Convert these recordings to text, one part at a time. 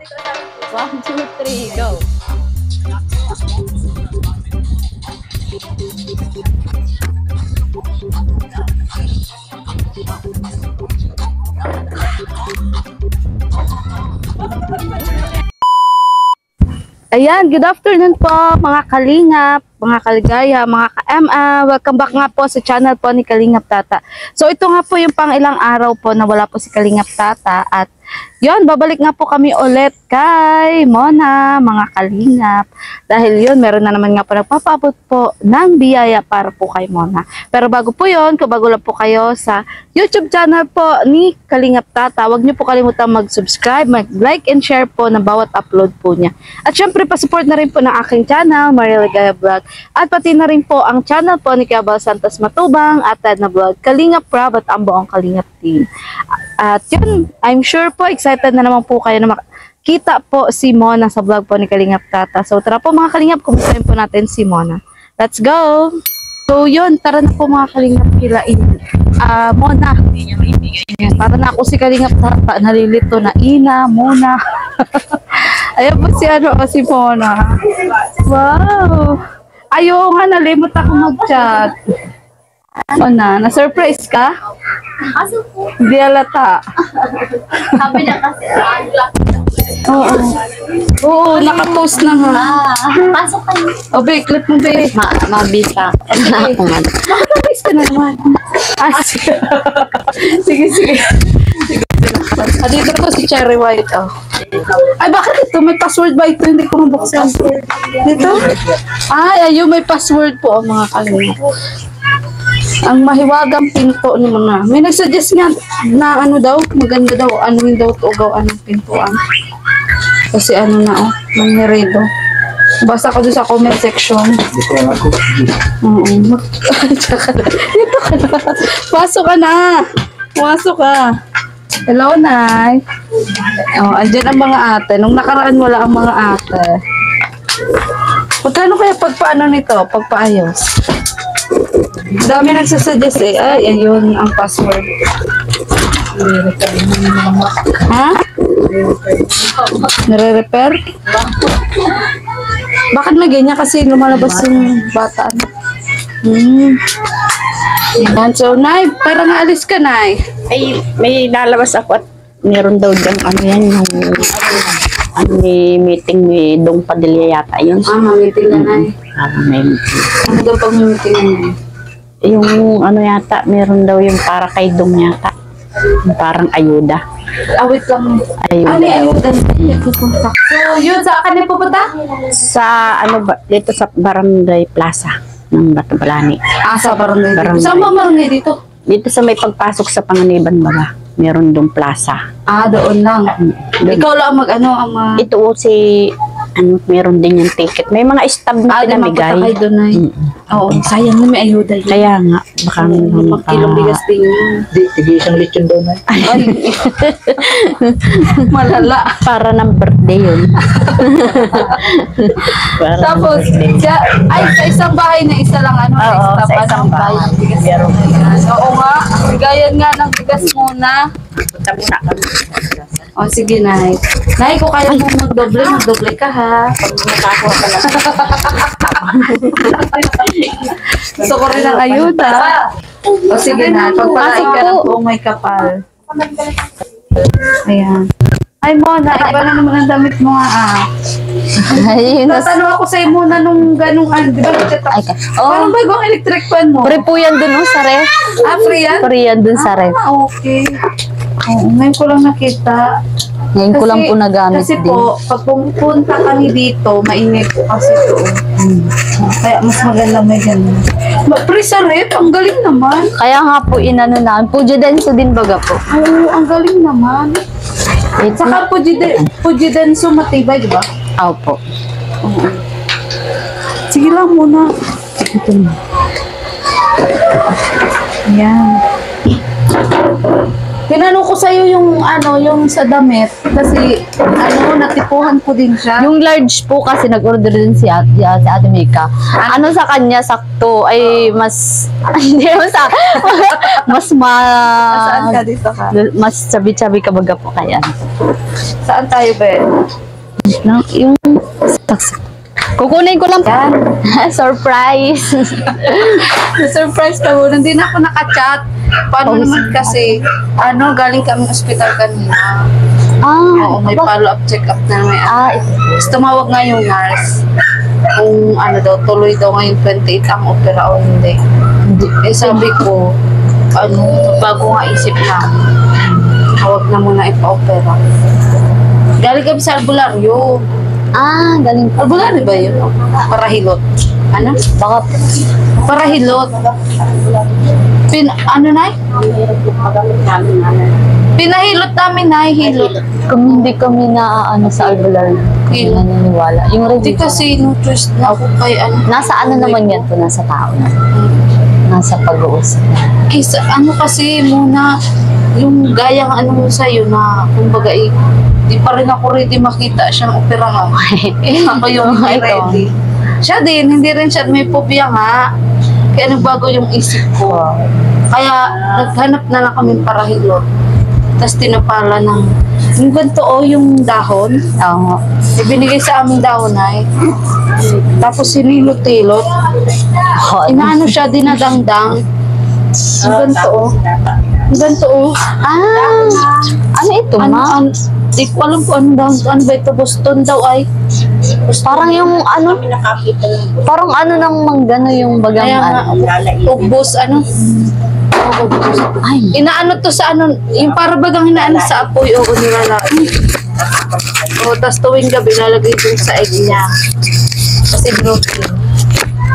1, 2, 3, go. Ayan, good afternoon po mga kalingap, mga kaligaya, mga ka-MA. Welcome back nga po sa channel po ni Kalingap Tata. So ito nga po yung pang ilang araw po na wala po si Kalingap Tata at yun, babalik nga po kami ulit kay Mona, mga kalingap. Dahil yun, meron na naman nga po nagpapabot po ng biyaya para po kay Mona. Pero bago po yun, kabago lang po kayo sa YouTube channel po ni Kalingap Tata, huwag niyo po kalimutan mag-subscribe, mag-like and share po ng bawat upload po niya. At syempre, pa-support na rin po ng aking channel, Maria Ligaya Vlog. At pati na rin po ang channel po ni Kiabal Santos Matubang at na vlog Kalingap Prab at ang buong Kalingap team. At yun, I'm sure po, excited na naman po kayo na makita po si Mona sa vlog po ni Kalingap Tata. So tara po mga kalingap, kumustahin po natin si Mona. Let's go! So yun, tara na po mga kalingap kilain. Mona. Para na ako si Kalingap Tata, nalilito na Ina, Mona. Ayan po si si Mona. Wow! Ayaw nga, nalimot ako mag-chat. Mona, na-surprise ka? Kaso po. Hindi alata. Sabi na kasi. Oo. Oo, naka-post na nga. Pasok kayo. O, be, clip mo, be. Mabisa. Naka-surprise ka na naman. Sige. Sige. Dito po si Cherry White, oh. Ay, bakit ito? May password ba ito? Hindi ko mabuksan. Dito? Ay, ayun, may password po, mga kalingap. Ang mahiwagang pinto ni mga. May nagsuggest nga na ano daw, maganda daw, ano daw to ugaw anong pintuan. Kasi ano na, oh, manhiredo. Basta ko doon sa comment section. Oo. Dito ka na. Pasok ka na. Pasok ka. Hello, Nay. Oh, andyan ang mga ate. Nung nakaraan wala ang mga ate. Magkano kaya pagpaano nito? Pagpaayos? Dami nagsasuggest eh. Ay, ayun ang password. Ha? Nare-repair? Bakit may ganyan? Kasi lumalabas yung bata. Yan. So, Nay, parang naalis ka, Nay. Ay, may lalabas ako at meron daw dyan, ano yan, yung may meeting ni Dong Padilla yata yun. Meeting na, Nay. May meeting. Ano daw pag meeting na, Nay? Yung ano yata, meron daw yung para kay Dong yata. Yung parang ayuda. Wait lang. Ayuda. Ano yung ayuda? So, yun, saan ka na pupunta? Sa, ano ba, dito sa Barangay Plaza ng Batabalani. Sa barangay. Barangay. Saan ba barangay dito? Dito sa may pagpasok sa Panganiban Baga, meron dong plaza. Doon lang. Doon. Ikaw lang Ito si, ano, meron din yung ticket. May mga stab na pinamigay. Mapunta kayo doon, Nay. Oo, sayang na may ayuda yun. Kaya nga, baka Kilong bigas din yun. Hindi isang lechon daw na. Ay, malala. para ng birthday yun. Para Tapos, sa isang bahay na isa lang, Oo, stop, sa isang bahay. Bigas Meron. Oo nga, bigayan nga ng bigas muna. Punta muna kami. O, sige, Nay. Nay, kung kaya mo magdoble ka, ha? Pag nakakuha ka lang. Gusto ko rin ang ayuda. O, sige, Nay. Pagpalain ka ng buong may kapal. Ayan. Ay, Mona, iba na naman ang damit mo, ha? Ay, Tatanong ako sa'yo muna nung ganung, di ba? Parang ba yung electric fan mo? Pre po yan dun sa ref. Free yan? Pre yan dun sa ref. Okay. Oo, ngayon ko lang nakita. Ngayon ko lang po nagamit kasi din. po, pag pumunta kami dito, mainit po kasi doon. Kaya mas maganda may ganun. Pre sa ref, ang galing naman. Kaya nga po inano na. Pujidenso din baga po. Oo, ang galing naman. Saka Pujidenso matibay, di ba? Opo. Oo. Sige lang muna. Ito na. Ayan. Tinanong ko sa'yo yung yung sa damit. Kasi, natipuhan ko din siya. Yung large po kasi nag-order din si Ate Mika. Ano sa kanya sakto ay mas hindi naman sa mas Saan ka dito ka? mas sabi-sabi ka baga po kaya. Saan tayo, Ben? Yung kukunin ko lang. Yan. Surprise. Na-surprise ka muna. Hindi na ako nakachat. Paano naman kasi, galing kami ospital kanina. Oo, may follow-up check-up na may Tapos tumawag nga yung nurse. Kung tuloy daw ngayon 28 ang opera o hindi. Sabi ko, bago nga isip na, huwag na muna ipa-opera. Galing kami sa albularyo. Galing po. Albularyo ba yun? Parahilot. Baka Parahilot. Pinahilot namin, nahihilot. kung hindi kami na sa albular, hindi na naniniwala. Yung Hindi review kasi no choice na ako kay nasa naman yan po, nasa tao na. Nasa pag-uusap. Isa, kasi muna, yung gayang mo sa'yo na, kumbaga di pa rin ako ready makita siyang operahan. Ako yung hindi ready. Siya din, hindi rin siya, may phobia nga. Kaya nagbago yung isip ko. Kaya naghanap na lang kami parahilot. Tapos tinapala ng, yung ganito yung dahon. Oo. Ibinigay sa aming dahon ay. Tapos sinilot-tilot. Inaano siya, dinadangdang. Yung ganito Yung ganito Ano ito, ma? Di ko alam kung ano ba ito, Boston daw ay. Parang yung parang ng manggano yung bagang Kaya nga, ubos, ubos. Ay, Inaano to sa yung para bagang inaano sa apoy o nilalagay. Tapos tuwing gabi lalagay dun sa egg niya. Kasi broken.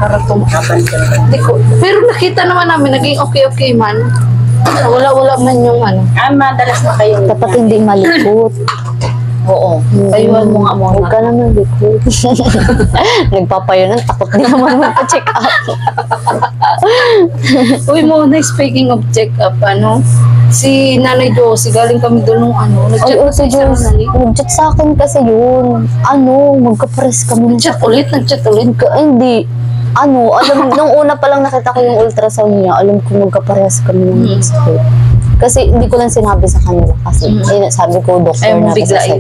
Para tumakan. Pero nakita naman namin, naging okay man. Wala man yung Madalas na kayo. dapat hindi malikot. Oo. Payuhan mo nga muna. Huwag ka naman likot. Nagpapayo ng takot din naman magpa-check up. Uy, Mona, speaking of check-up, si Nanay Josie, galing kami doon nung nag-chat Ay, kasi siya nag-chat sa akin kasi yun. Magka-press kami. Nag-chat ulit. Hindi. Alam, nung una pa lang nakita ko yung ultrasound niya, alam ko magkaparehas kami ng sakit. Kasi hindi ko lang sinabi sa kanila kasi sabi ko, doktor Ayaw mo na bigla kasi.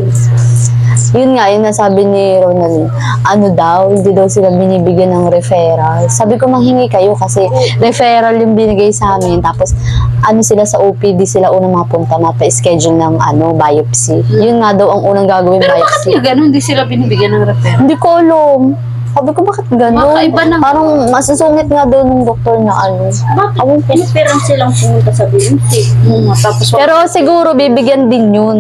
Yun nga, yun nasabi ni Ronald, hindi daw sila binibigyan ng referral. Sabi ko, manghingi kayo kasi referral yung binigay sa amin. Tapos, sila sa OPD, sila unang mapunta, mapa-schedule ng biopsy. Yun nga daw ang unang gagawin Pero biopsy. bakit nga gano'n? Hindi sila binibigyan ng referral? Hindi ko alam. Sabi ko, bakit gano'n? Makaiba naman. Parang masusungit nga daw ng doktor na Bakit? Piniperang silang pumunta sa BMC. Tapos, Pero siguro, bibigyan din yun.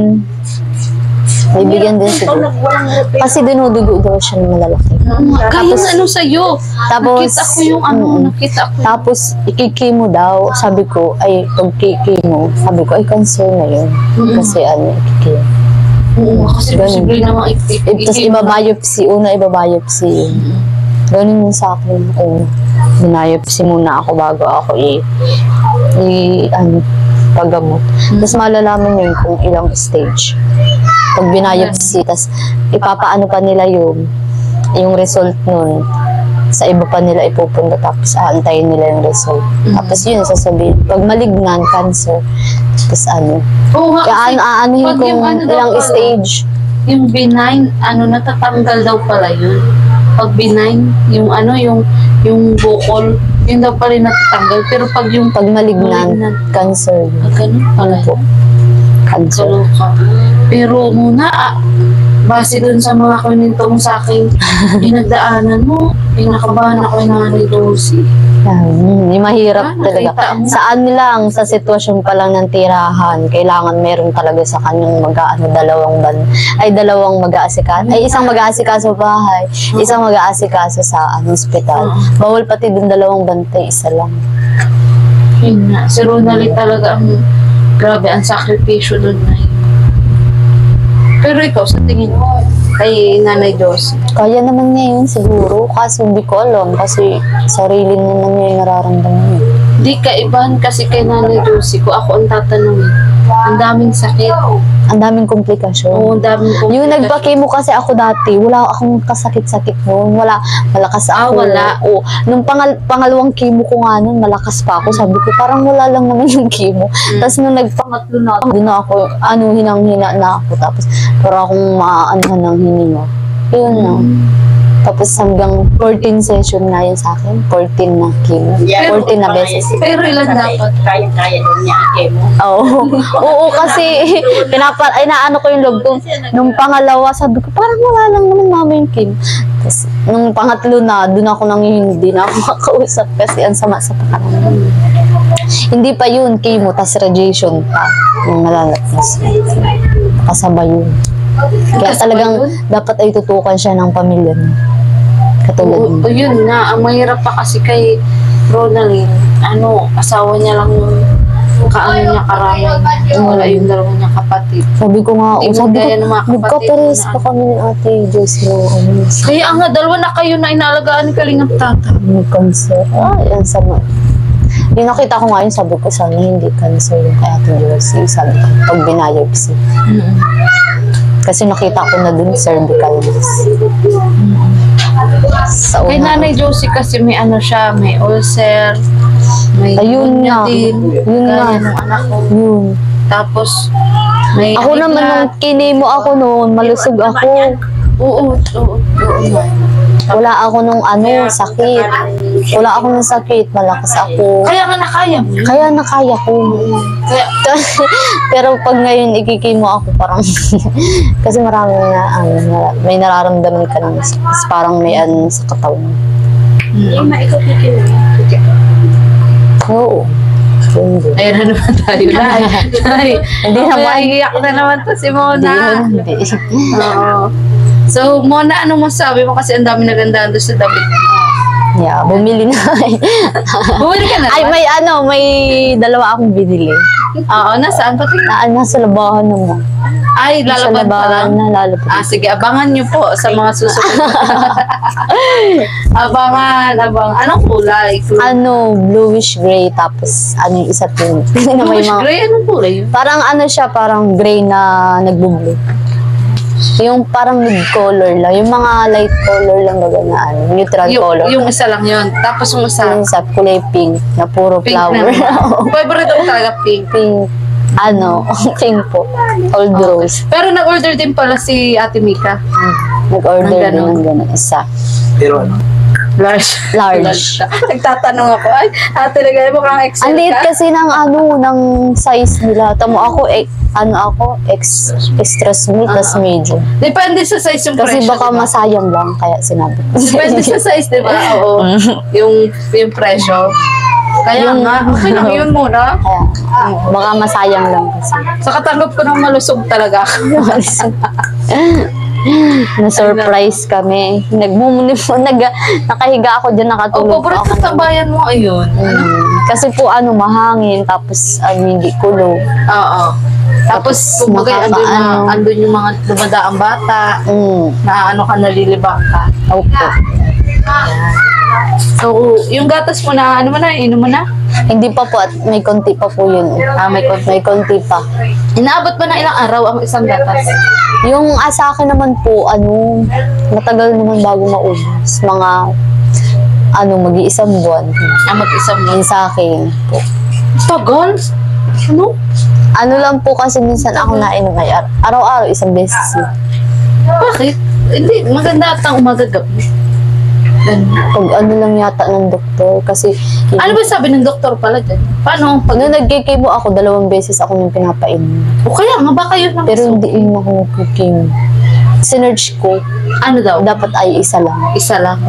Bibigyan din siguro. Walang repair. Kasi dinudugo daw siya ng malalaki. kaya na sa'yo. Tapos, Nakita ko yung nakita ko. Tapos, ikikimo daw. Sabi ko, pag kikimo, sabi ko, cancer na yun. Kasi ikikimo. Kasi posible namang Tapos ibabiopsy, ibabiopsy yun. Ganun yung sa akin. Biniopsy muna ako bago ako paggamot. Tapos malalaman yun kung ilang stage. Pag biniopsy, tapos ipapaano pa nila yung result nun. Sa iba pa nila ipupunta, tapos aantayin nila yung result. Tapos yun, sasabihin, pag malignant, cancer, tapos Oo nga, kasi aanuhin pag yung kung daw ilang pala, stage. Yung benign, natatanggal daw pala yun. Pag benign, yung bukol, yun daw pala yung natatanggal. Pero pag yung Pag malignant, cancer. ganun pala Po. yun. Cancer. Kaloka. Pero muna, base dun sa mga kwento mo sa akin, pinagdaanan mo, pinakabahan ako yung Nanay Josie. Yung mahirap talaga. nakita mo. Saan lang, sa sitwasyon pa lang ng tirahan, kailangan meron talaga sa kanyang dalawang mag-aasikaso. Isang mag-aasikaso sa bahay, isang mag-aasikaso sa hospital. Bawal pati dun dalawang bantay, isa lang. Yun nga, si Ronald talaga grabe, ang sakripisyo dun na yun. Pero ikaw, sa tingin mo, kay Nanay Josie, Kaya naman niya yun siguro, kasi hindi ko alam, kasi sarili naman niya yung nararamdaman niya. di kaibahan kasi kay Nanay Josie ko, ako ang tatanungin, Ang daming sakit. Ang daming komplikasyon. Oo, ang daming Yung nagpa-chemo kasi ako dati, wala akong kasakit-sakit noon. Malakas ako. wala. Oo. Nung pangalawang chemo ko nga noon, malakas pa ako. Sabi ko, parang wala lang naman yung chemo. Tapos nung nagpangatlo na ako, doon na ako, hinang-hina na ako. Tapos, para akong maaanuhan ng hininga. Yun na. Tapos hanggang 14 session nga yun sa akin. 14 na chemo. 14 na beses. Pero ilan dapat? Kaya doon niya ang chemo. Oo. Oo, kasi inaano ko yung log ko. Nung pangalawa, sabi ko, parang wala lang naman mama yung chemo. Tapos, nung pangatlo na, doon ako hindi na ako makausap kasi ang sama sa pakiramdam. Hindi pa yun, chemo, tas radiation pa. Yung malalakas. Kasabay yun. Kaya talagang dapat ay tutukan siya ng pamilya niya. Katulad Oo, niya. yun nga. Ang mahirap pa kasi kay Ronaldin, asawa niya lang yung niya karami. Wala yung dalawa niya kapatid. Sabi ko nga, Hindi mo sabi gaya ng ko, mga kapatid nagkapares mo na pa kami ni Ate Joyce no, Kaya nga, dalawa na kayo na inaalagaan ni Kalingap Tata. may cancer. Yan sama. Yung nakita ko nga yun, sabi ko sana hindi cancer yung kay Ate Joyce. Sabi ko, pag binayopsy. Kasi nakita ko na dun cervical mass. Sa Kay una. Nanay Josie kasi may siya, may ulcer, may Ayun pneumonia nga. din. Yun Kaya nga. nung anak ko. Yun. Tapos, may Ako naman nung kinemo ako noon, malusog ako. Oo. Wala ako nung sakit. Wala ako nung sakit, malakas ako. Kaya nga nakaya mo. Kaya nakaya ko. Kaya, Pero pag ngayon ikikimo ako parang kasi marami na may nararamdaman ka ng parang may sa katawan. Oo. Hindi. ayun na naman tayo na. Hindi naman. Iiyak na naman to si Mona. Hindi. Oo. So, Mona, anong masabi mo? Kasi ang dami nagandahan doon sa damit mo. Yeah, bumili na. Bumili ka na Ay, naman? may dalawa akong binili. Oo, nasaan? Pati Nasa labahan naman. ay, Nasa lalaban pa labahan lang. na lalapit. Sige, abangan nyo po sa mga susunod. abangan. Anong kulay? Bluish gray tapos yung isa pink. Na may Bluish mga, gray? Anong kulay yun? parang siya, parang gray na nagbo-blue. Yung parang mid-color lang. Yung mga light color lang baga na neutral color. Yung isa lang yun. Tapos yung isa, Yung sa kulay pink na puro pink flower. na. Favorite ko talaga pink. Pink. Pink po. Old rose. Pero nag-order din pala si Ate Mika. Nag-order Ng din ganon. ng gano'n. Isa. Large. Large. Nagtatanong ako, ay, ate nagay mo kang Excel Ang liit ka? kasi ng size nila. Tamo ako, extra small, tas medium. Depende sa size yung Kasi presyo. baka diba? masayang lang, kaya sinabi ko. Depende sa size, di ba? Oo. yung presyo. Kaya nga, okay lang yun muna. Kaya, baka masayang lang kasi. Sa katanggap ko ng malusog talaga. Na-surprise kami. Nakahiga ako dyan, O, nakatulog paborito ako. sa tambayan mo, ayun. Kasi po mahangin, tapos hindi kulo. Oo. Tapos, kumbaga, andun yung mga dumadaang bata, na ka, nalilibang ka. Opo. So, yung gatas mo na, inom mo na? Hindi pa po at may konti pa po yun. May konti. May konti pa. Inaabot ba na ilang araw ang isang gatas? Yung sa akin naman po, matagal naman bago maubos. Mga, mag-iisang buwan. Mag-isang mo. Yun sa akin po. Tagal? Ano? Lang po kasi minsan ako nainom ay araw-araw, isang beses lang. Bakit? Hindi, maganda at ang umaga-gabi. Pag lang yata ng doktor, kasi Ano ba sabi ng doktor pala dyan? Paano? nung nagkikimo ako, 2 beses ako nung pinapainom. O kaya nga, baka yun lang. Pero hindi yun ako nagkikimo. Sinerge ko, Ano daw? dapat ay isa lang. Isa lang.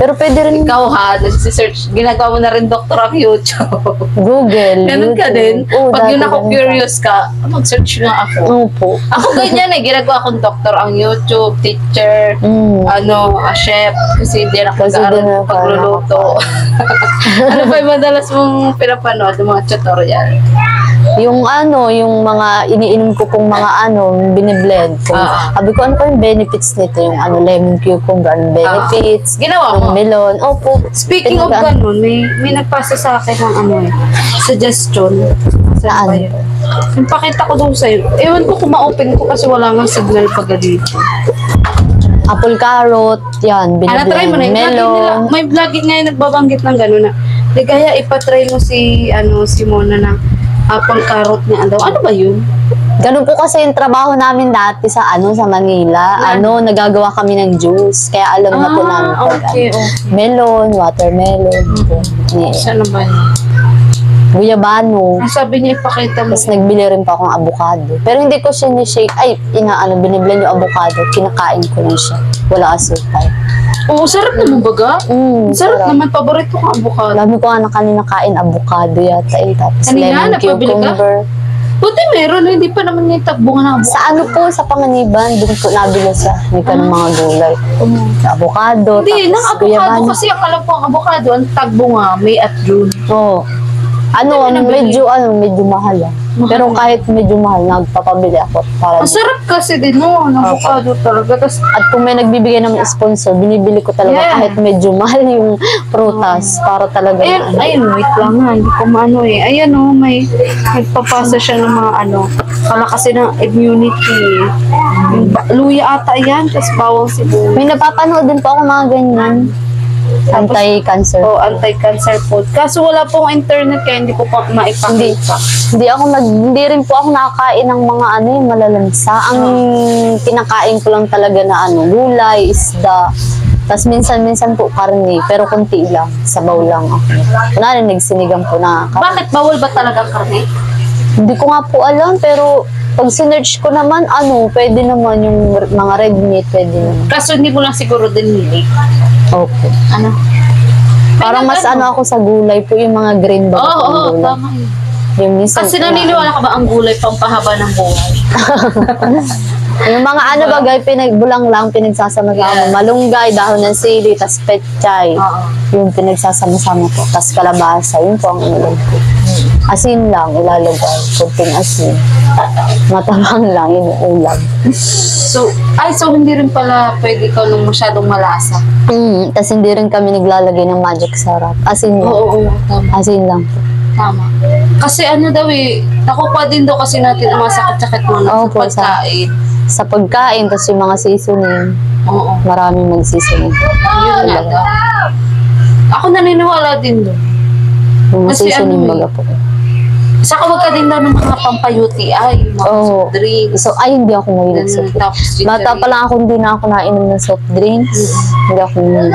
Pero pwede rin Ikaw ha, nagsisearch, ginagawa mo na rin doktor ang YouTube. Google. Ganun ka din. Oo, Pag yun dati ako ganun curious ka, mag-search nga ako. Opo. Ako ganyan ginagawa akong doktor ang YouTube, teacher, chef, kasi hindi ako Kasi mag-aaral din ng ako pagluluto. Ano pa yung madalas mong pinapanood, yung mga tutorial? Yung yung mga iniinom ko pong mga biniblend ko. Sabi ko, ano pa yung benefits nito? Yung lemon cucumber, anong benefits? Ginawa Yung mo? melon. Opo. Speaking of ganun, may nagpasa sa akin ng suggestion. Saan ba Saan? yun? Yung pakita ko doon sa'yo. Ewan ko kung ma-open ko kasi wala nga signal pag dito. Apple carrot, yan, Try mo na biniblend. yun. Melon. May vlogging ngayon nagbabanggit ng gano'n na. Di kaya ipatry mo si Mona ng apple carrot niya. Ano ba yun? Ganun po kasi yung trabaho namin dati sa sa Manila. Nagagawa kami ng juice. Kaya alam na po namin pag okay. melon, watermelon, Saan na ba yun? guyabano. Sabi niya ipakita mo. Tapos nagbili rin pa akong avocado. Pero hindi ko siya ni-shake. Ay, biniblend yung avocado. Kinakain ko lang siya. Wala asukal. Oo, sarap naman baga. Sarap sarap. naman. Paborito ko ang avocado. Alam ko nga na kanina kain avocado yata Tapos Kanina, lemon napabili ka? cucumber. Buti meron. Hindi pa naman yung tagbungan ng avocado. Sa po, sa Panganiban, doon ko nabili siya. Hindi ka ng mga gulay. Avocado, Hindi, ng tapos avocado kasi ang alam ko ang avocado, ang tagbunga, May at June. Oo. Medyo mahal Pero kahit medyo mahal, nagpapabili ako para Ang sarap kasi din mo, ng avocado talaga. Tas, at kung may nagbibigay ng sponsor, binibili ko talaga kahit medyo mahal yung prutas para talaga ayun, wait lang ha, hindi ko maano Ayan may nagpapasa siya ng mga kalakasin ng immunity. Yung luya ata yan, tapos bawang sibuyas. May napapanood din po ako mga ganyan. Anti-cancer. Anti-cancer food. Kaso wala pong internet kaya hindi ko pa maipakita. Hindi rin po ako nakakain ng mga yung malalansa. Ang kinakain ko lang talaga na gulay, isda. Tapos minsan-minsan po karne, pero konti lang. Sabaw lang ako. Kunwari nagsinigang po na. Bakit bawal ba talaga karne? Hindi ko nga po alam, pero pag sinerch ko naman, pwede naman yung mga red meat, pwede naman. Kaso hindi mo lang siguro din nili. Okay. Parang mas ako sa gulay po, yung mga green ba? Oo, tama yun. Yung minsan, Kasi naniniwala ka ba ang gulay pampahaba ng buhay? yung mga bagay, bulang lang, pinagsasama-sama. Malunggay, dahon ng sili, tas petchay. Yung pinagsasama-sama po. Tas kalabasa, yun po ang ulam po. Asin lang, ilalagay. Kunting asin. Matabang lang, yun yung ulam. So hindi rin pala pwede ka nung masyadong malasa. Tas hindi rin kami naglalagay ng magic sarap. Asin lang. Oo, tama. Asin lang po. Tama. Kasi nakukuha din daw kasi natin ang mga sakit-sakit mo na sa pagkain. Sa pagkain, tas yung mga seasoning. Oo. Maraming mag-seasoning. Yun nga daw. Ako naniniwala din doon. Yung Kasi seasoning baga po. Saka wag ka din daw ng mga pampayuti mga soft drinks. So, hindi ako mahilig sa food. Tapos Bata pa lang ako, hindi na ako nainom ng soft drinks. Hindi ako mahilig.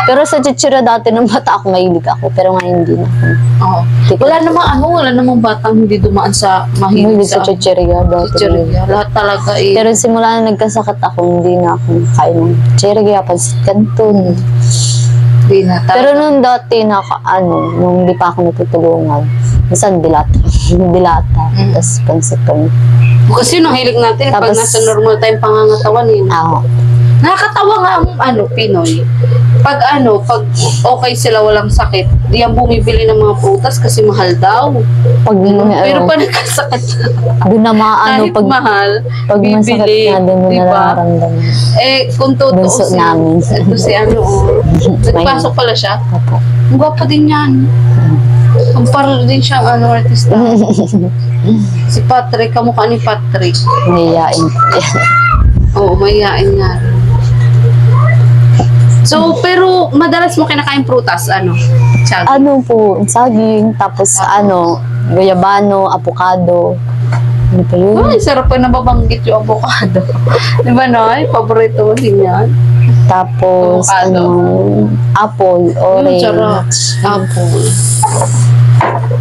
Pero sa chichira dati ng bata ako, mahilig ako. Pero ngayon hindi na ako. Oo. Wala namang batang hindi dumaan sa Mahilig sa chichirya dati. chichirya. Lahat talaga Pero simula na nagkasakit ako, hindi na ako kain ng chichirya, pansit canton. Hindi na talaga. Pero nung dati, nung hindi pa ako natutulungan, minsan dilata. Tapos pansit kami. Kasi yun ang hilig natin pag Tapos, nasa normal time pangangatawan Oo. Nakakatawa nga ang Pinoy. Pag okay sila walang sakit, diyan bumibili ng mga prutas kasi mahal daw. Pag Pero pag nagkasakit, doon na kahit mahal, pag masakit bibili, na doon mo diba? nararamdaman. Kung Bunso tutuusin, namin. ito si nagpasok pala siya. Opo. Ang gwapo din yan. Ang parang din siyang artista. Si Patrick, kamukha ni Patrick. Mayayain ko yan. Oo, mayayain nga. So, pero madalas mo kinakain prutas, Chag? Saging, tapos guyabano, avocado. Ano pa yun? Ay, sarap pa nababanggit yung avocado. Di ba, Noy? Paborito mo din yan. Tapos, Avocado. apple, Yung sarap. orange. Apple.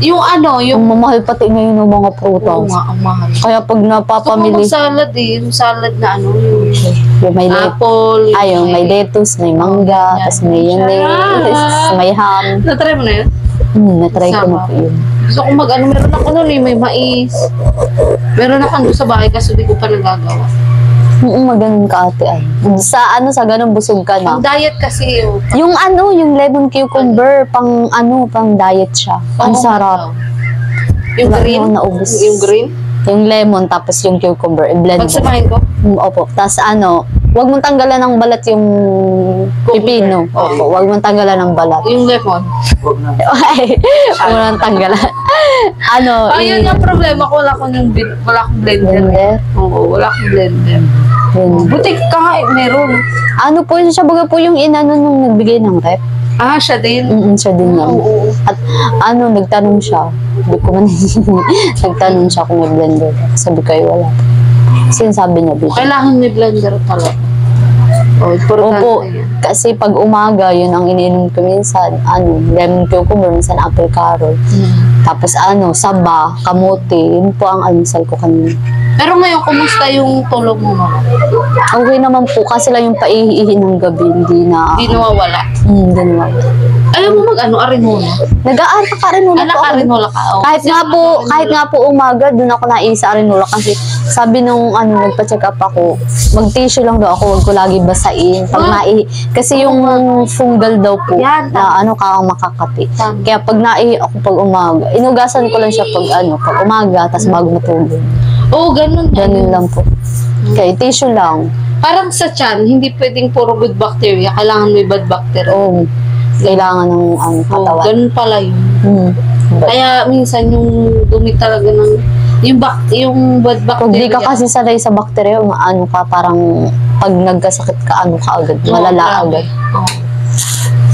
Yung Yung mamahal pati ngayon ng mga Oo prutas. nga, ang mahal. Kaya pag napapamili, Gusto ko salad yung salad na yung may apple. yung may lettuce, may mangga, tapos may Sarap. may ham. Na-try mo na yun? Na-try ko na Sarap. po yun. Gusto ko meron ako may mais. Meron ako sa bahay kasi di ko pa nagagawa. Maganon ka ate ay. Sa ganun busog ka na. Ang diet kasi Yung lemon cucumber, pang diet siya. Ang sarap. Yung Wala green? nang naubos. Yung green? Yung lemon, tapos yung cucumber, i-blend mo. Pagsamahin ko? Opo. Tapos huwag mong tanggalan ng balat yung pipino. Opo, huwag mong tanggalan ng balat. Yung lemon? Ay, huwag mong tanggalan. Ayun yung problema ko. Wala akong blender. Blender. Oo, wala akong blender. Yun. Buti ka nga, meron. Ano po siya, baga po yung inano nung nagbigay ng rep. Ah, siya din. Siya din yan. Oo. At nagtanong siya. Hindi ko man nagtanong siya kung may blender. Sabi ko, ay wala. Kasi sabi niya, bigyan. Kailangan may blender talaga. Oh, Opo, importante yan. kasi pag umaga, yun ang iniinom ko minsan. Lemon cucumber, minsan apple carrot. Tapos saba, kamote. Yun po ang almusal ko kanina. Pero ngayon, kumusta yung tulog mo, mama? Okay naman po, kasi lang yung paihihin ng gabi, hindi na... Hindi nawawala. Hindi naman. Ayaw mo arinola? Nag-aarta ka rin muna po. Arinola ka. Oh. Kahit nga po umaga, doon ako naisa arinola kasi sabi nung nagpa-check up ako, mag-tissue lang daw ako, wag ko lagi basain. Pag kasi yung fungal daw po, Yan, na ka makakati. Tama. Kaya pag naihi ako pag umaga, inugasan ko lang siya pag umaga, tas bago matulog. Oo, ganun. Ganun lang po. Kaya tissue lang. Parang sa tiyan, hindi pwedeng puro good bacteria. Kailangan may bad bacteria. Oo. Kailangan ng Oo, katawan. ganun pala yun. But, Kaya minsan yung dumi talaga ng yung bad bacteria. kung di ka kasi sanay sa bakterya, ka parang pag nagkasakit ka, ka agad, malala agad. Oo.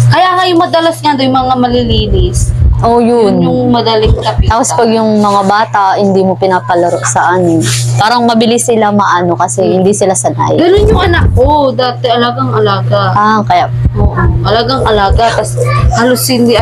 Kaya nga yung madalas nga yung mga malilinis, Oh, yun yun. yung madaling kapitan. Tapos pag yung mga bata, hindi mo pinapalaro sa parang mabilis sila kasi hindi sila sanay. Ganun yung anak ko, dati alagang-alaga. Kaya, Oo, alagang-alaga. Tapos halos hindi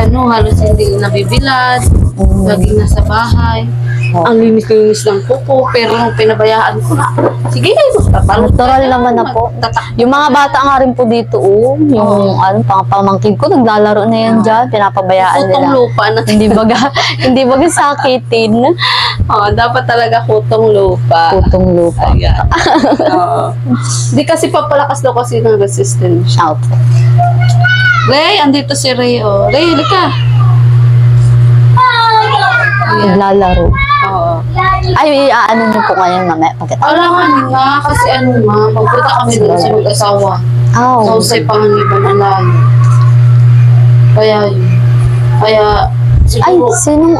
nabibilad. Laging nasa bahay. Ang linis-linis ng kuko. Pero nung pinabayaan ko na, sige, magtatalong. natural naman na po. Yung mga bata nga rin po dito, yung pamangkin ko, naglalaro na yan dyan, pinapabayaan Kutong nila. lupa na. Hindi baga sakitin. Oo, dapat talaga kutong lupa. Putong lupa. Ayan. Oo. Hindi kasi papalakas daw kasi ng resistance. Out. Ray, andito si Ray. Oh. Ray, halika. Naglalaro. Oo. Ay, niyo po ngayon mamaya pagkatapos. Alangan nga, kasi magpunta kami doon sa mag-asawa. Sa Usay Panganiban, alayo. Kaya yun. Kaya, Ay, siguro, sinong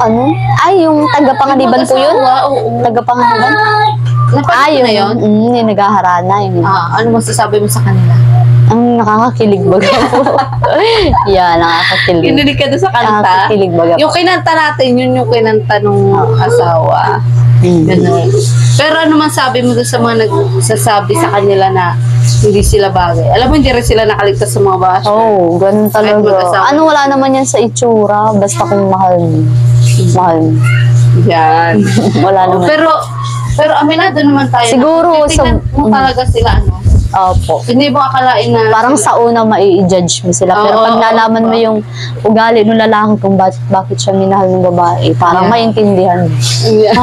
yung taga-Panganiban po yun? mag-asawa, oo. Taga-Panganiban? Napanood na yun? Yung naghaharana. Ano masasabi mo sa kanila? Ang nakakakilig baga po. Yeah, nakakakilig. Kinilig ka doon sa kanta? Nakakakilig baga po. Yung kinanta natin, yun yung kinanta nung asawa. Ganun. Pero ano man sabi mo doon sa mga nagsasabi sa kanila na hindi sila bagay? Alam mo, hindi rin sila nakaligtas sa mga bash. Ganun Kahit mag-asawa. talaga. Wala naman yan sa itsura. Basta kung mahal mo. Mahal mo. Yan. Wala naman. Pero aminado naman tayo. Siguro, Tingnan mo talaga sila, Opo. Hindi mo akalain na... Parang sa una mai-judge mo sila. Pero pag nalaman mo yung ugali ng lalaki kung bakit siya minahal ng babae, parang maintindihan mo. Yeah.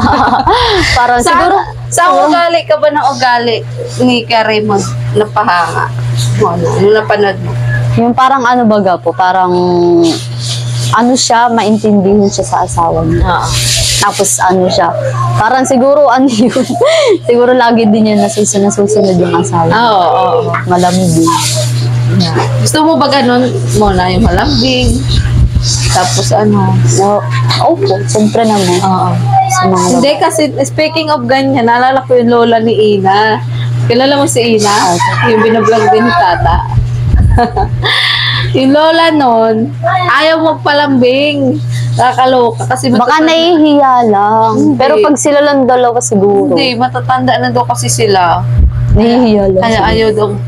Parang siguro... Sa ugali ka ba ng ugali ni Karimon napahanga? Ano napanood mo? Yung parang baga po, parang siya, maintindihan siya sa asawa niya. Tapos siya, parang siguro yun, siguro lagi din yan nasusunod yung asawa. Oo. Malamig din. Gusto mo ba ganun muna yung malambing? Tapos Opo, siyempre naman. Oo. Sa mga Hindi kasi, speaking of ganyan, naalala ko yung lola ni Ina. Kilala mo si Ina? Yung binablog din ni Tata. Yung lola nun, ayaw magpalambing. Nakakaloka. Kasi baka nahihiya lang. Hindi. Pero pag sila lang dalawa siguro. Hindi, matatanda na daw kasi sila. Nahihiya lang. Kaya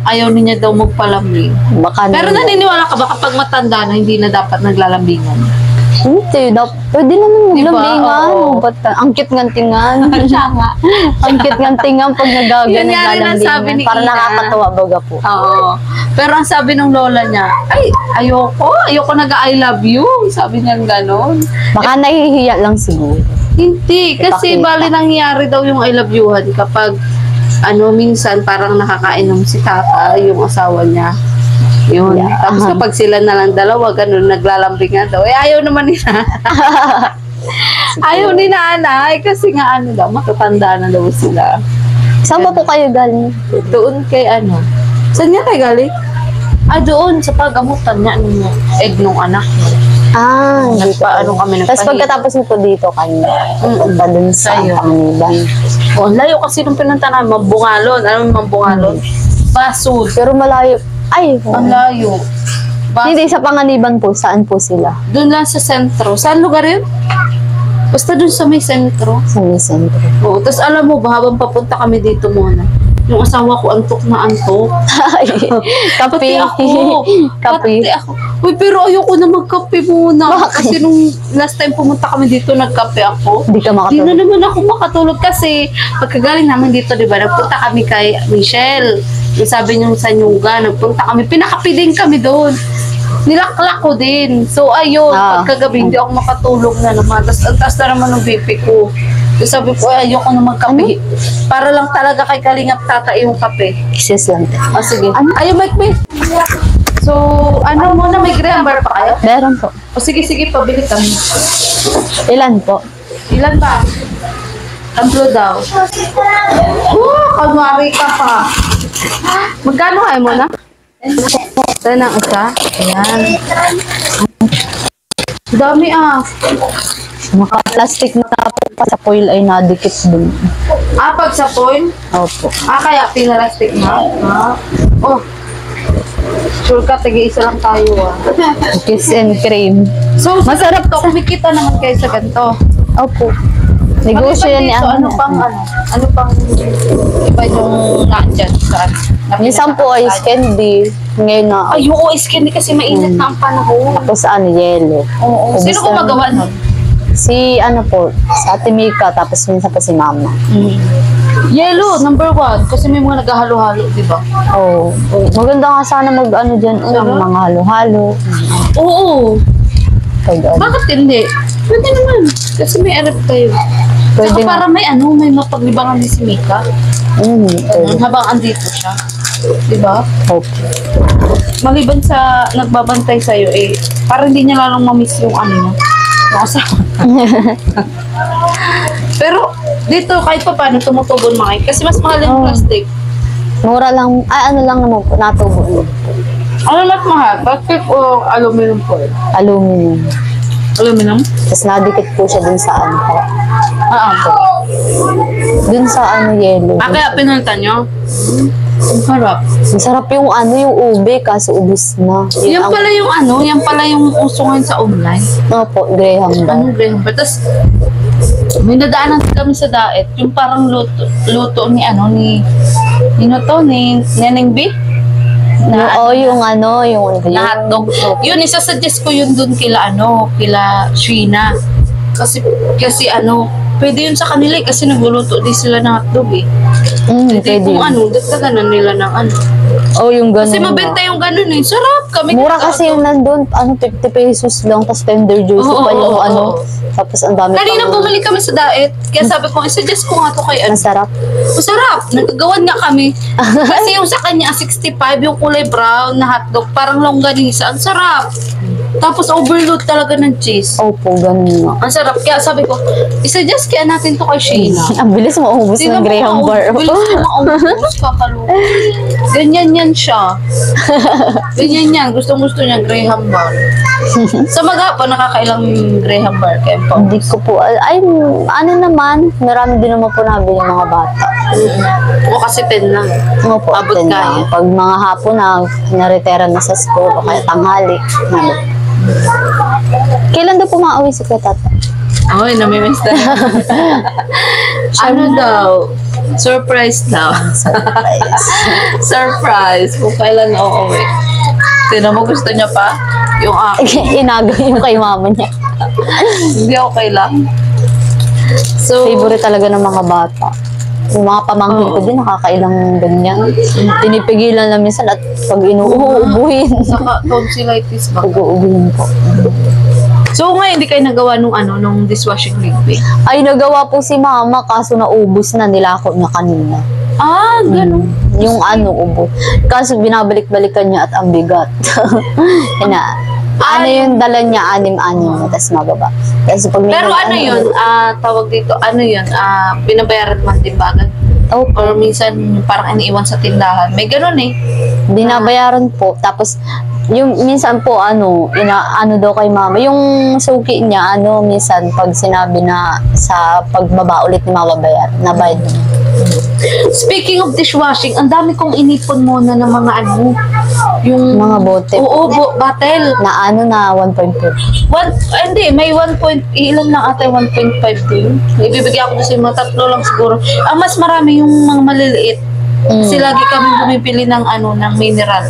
ayaw niya daw magpalambing. Baka Pero nahihiya. naniniwala ka ba kapag matanda na hindi na dapat naglalambingan? Hindi, pwede naman Diba? maglambingan. Oo. Ang cute ng tingan. Tama. Ang cute ng tingan pag Yun nga rin ang sabi ni Para Ina. nakakatawa baga po. Oo. Pero ang sabi ng lola niya, ay, ayoko nag-I love you. Sabi niya gano'n. Baka nahihiya lang siguro. Hindi, kasi Ipakita. bali nangyari daw yung I love you-han kapag minsan parang nakakainom si Tata, yung asawa niya. Yun. Yeah. Tapos kapag sila na lang dalawa, ganun, naglalambing nga daw. Ayaw naman nila. Ayaw ni nanay kasi nga ano daw, matatanda na daw sila. Saan ba po kayo galing? Doon kay ano. Saan nga kayo galing? Doon sa paggamutan niya nung egg nung anak niya. Dito. Nagpaano kami Tapos pagkatapos mo po dito kanina, punta dun sa Sa'yo. Panginiban. Oh, layo kasi nung pinunta namin, Mambungalon. Alam mo Mambungalon? Basud. Pero malayo. Ay, Ang layo. hindi sa Panganiban po. Saan po sila? Doon lang sa sentro. Saan lugar yun? Basta doon sa may sentro. Sa may sentro. Oo. Tapos alam mo ba, habang papunta kami dito muna, yung asawa ko antok na antok. Kape. Pati ako. Kape. Pati ako. Uy, pero ayoko na magkape muna. Bakit? Kasi nung last time pumunta kami dito, nagkape ako. Hindi ka Di na makatulog. naman ako makatulog kasi pagkagaling namin dito, di ba, nagpunta kami kay Michelle. Yung sabi niyo sa Nyuga, nagpunta kami, pinakapi din kami doon. Nilaklak ko din. So, ayun, pagkagabi, hindi ako makatulog na naman. Tapos, ang taas na naman ng BP ko. So, sabi ko, ay, ayoko na magkape. Para lang talaga kay Kalingap Tata yung kape. Kisses lang. Sige. Ayaw, Mike. So, ano muna, may graham bar pa kayo? Meron po. O sige, pabili kami. Ilan po? Ilan ba? Tatlo daw. Kalmari ka pa. Magkano kayo muna? Ito na isa. Ayan. Dami Maka-plastic na po pa sa foil ay nadikit dun. pag sa point? Opo. Kaya pinalastik na? Oh. Sure ka, tigi-isa lang tayo Kiss and cream. So, masarap to. Kumikita naman kayo sa ganito. Opo. Negosyo yan ni So, ano. ano pang iba yung nandyan sa Minsan po ay candy. Ngayon na. Ay, oo, skin kasi mainit na ang panahon. Tapos ano, yelo. Oo. Ubus Sino na. gumagawa nun? Si ano po, sa Ate Mika, tapos minsan po si Mama. Yellow, number 1. Kasi may mga naghahalo-halo, di ba? Oo. Maganda nga sana mag ano dyan, mga halo-halo. Oo. Pag ano. Bakit hindi? Pwede naman. Kasi may arap kayo. Pwede Saka nga. para may mapaglibangan din si Mika. Pwede. Habang andito siya. Di ba? Opo. Maliban sa nagbabantay sa'yo, para hindi niya lalong mamiss yung ano niya. Yung asawa. Pero, dito, kahit pa paano, tumutugon mga kasi mas mahal yung plastic. Mura lang, ano lang naman po, natubo yun. Ano mas mahal? Plastic o aluminum foil? Aluminum. Aluminum? Tapos nadikit po siya dun sa ano. Dun sa ano, yelo. Kaya pinunta nyo? Ang harap. Ang sarap yung ano, yung ube, kaso ubus na. Yan pala yung ano, yan pala yung uso ngayon sa online. Opo, Graham ba? Anong graham ba? Tapos, may nadaanan kami sa daet, yung parang luto ni Neneng B? Yung ano, yung Na hotdog. Yun, isasuggest ko yun dun kila Sheena. Kasi pwede yun sa kanila kasi nagluluto din sila ng hotdog Hindi pwede. kung dagdagan na nila ng Yung ganun. Kasi mabenta yung ganun Sarap kami. Mura kasi yung nandun, 50 pesos lang, tapos tender juice pa yung tapos ang dami Kanina pang- bumalik kami sa daet, kaya sabi ko, isuggest ko nga to kay Masarap. Masarap! Nagagawan nga kami. Kasi yung sa kanya, 65, yung kulay brown na hotdog, parang longganisa. Ang sarap! Tapos overload talaga ng cheese. Opo, ganun nga. Ang sarap. Kaya sabi ko, isuggest kaya natin to kay Sheena. Ang bilis maubos ng Graham bar. Bilis mo maubos. Kakalo. Ganyan yan siya. Ganyan yan. Gustong-gusto niya Graham bar. Sa maghapon, nakakailang Graham bar kayo pa. Hindi ko po, ano naman, marami din naman po nabili mga bata. O kasi 10 lang. Opo, Abot then, kaya. pag mga hapon na, naretera na sa school, o kaya tanghali. Kailan daw po mauwi si Kuya Tata? Ay, namimiss na. Ano daw? Surprise daw. Surprise. Kung kailan uuwi. Sino mo gusto niya pa? Yung akin. Inaga yung kay mama niya. Hindi okay lang. So, Favorite talaga ng mga bata. Yung mga pamangkin ko din, nakakailang ganyan. Pinipigilan lang minsan at pag inuubuhin. saka tonsillitis ba? Pag-uubuhin po. So, ngayon, hindi kayo nagawa nung dishwashing liquid? Ay, nagawa po si mama, kaso naubos na, nilako niya kanina. Ganun. Yung ubo. Kaso binabalik-balikan niya at ang bigat. Ano yung dala niya, 6-6, tapos mababa. Tapos pag may Pero ano yun, tawag dito, ano yun, binabayaran man din ba agad? Opo. Or minsan parang iniiwan sa tindahan. May ganun eh. Binabayaran po. Tapos, yung minsan po, ano daw kay mama, yung suki niya, minsan pag sinabi na sa pagbaba ulit ni mama nabayad niya. Speaking of dishwashing, ang dami kong inipon muna ng mga yung Mga bote. Oo, bottle. Na na 1.5. Hindi, may 1 point, ilan lang ata 1.5 din. Ibibigay ako sa mga tatlo lang siguro. Mas marami yung mga maliliit. Kasi lagi kami bumibili ng ng mineral.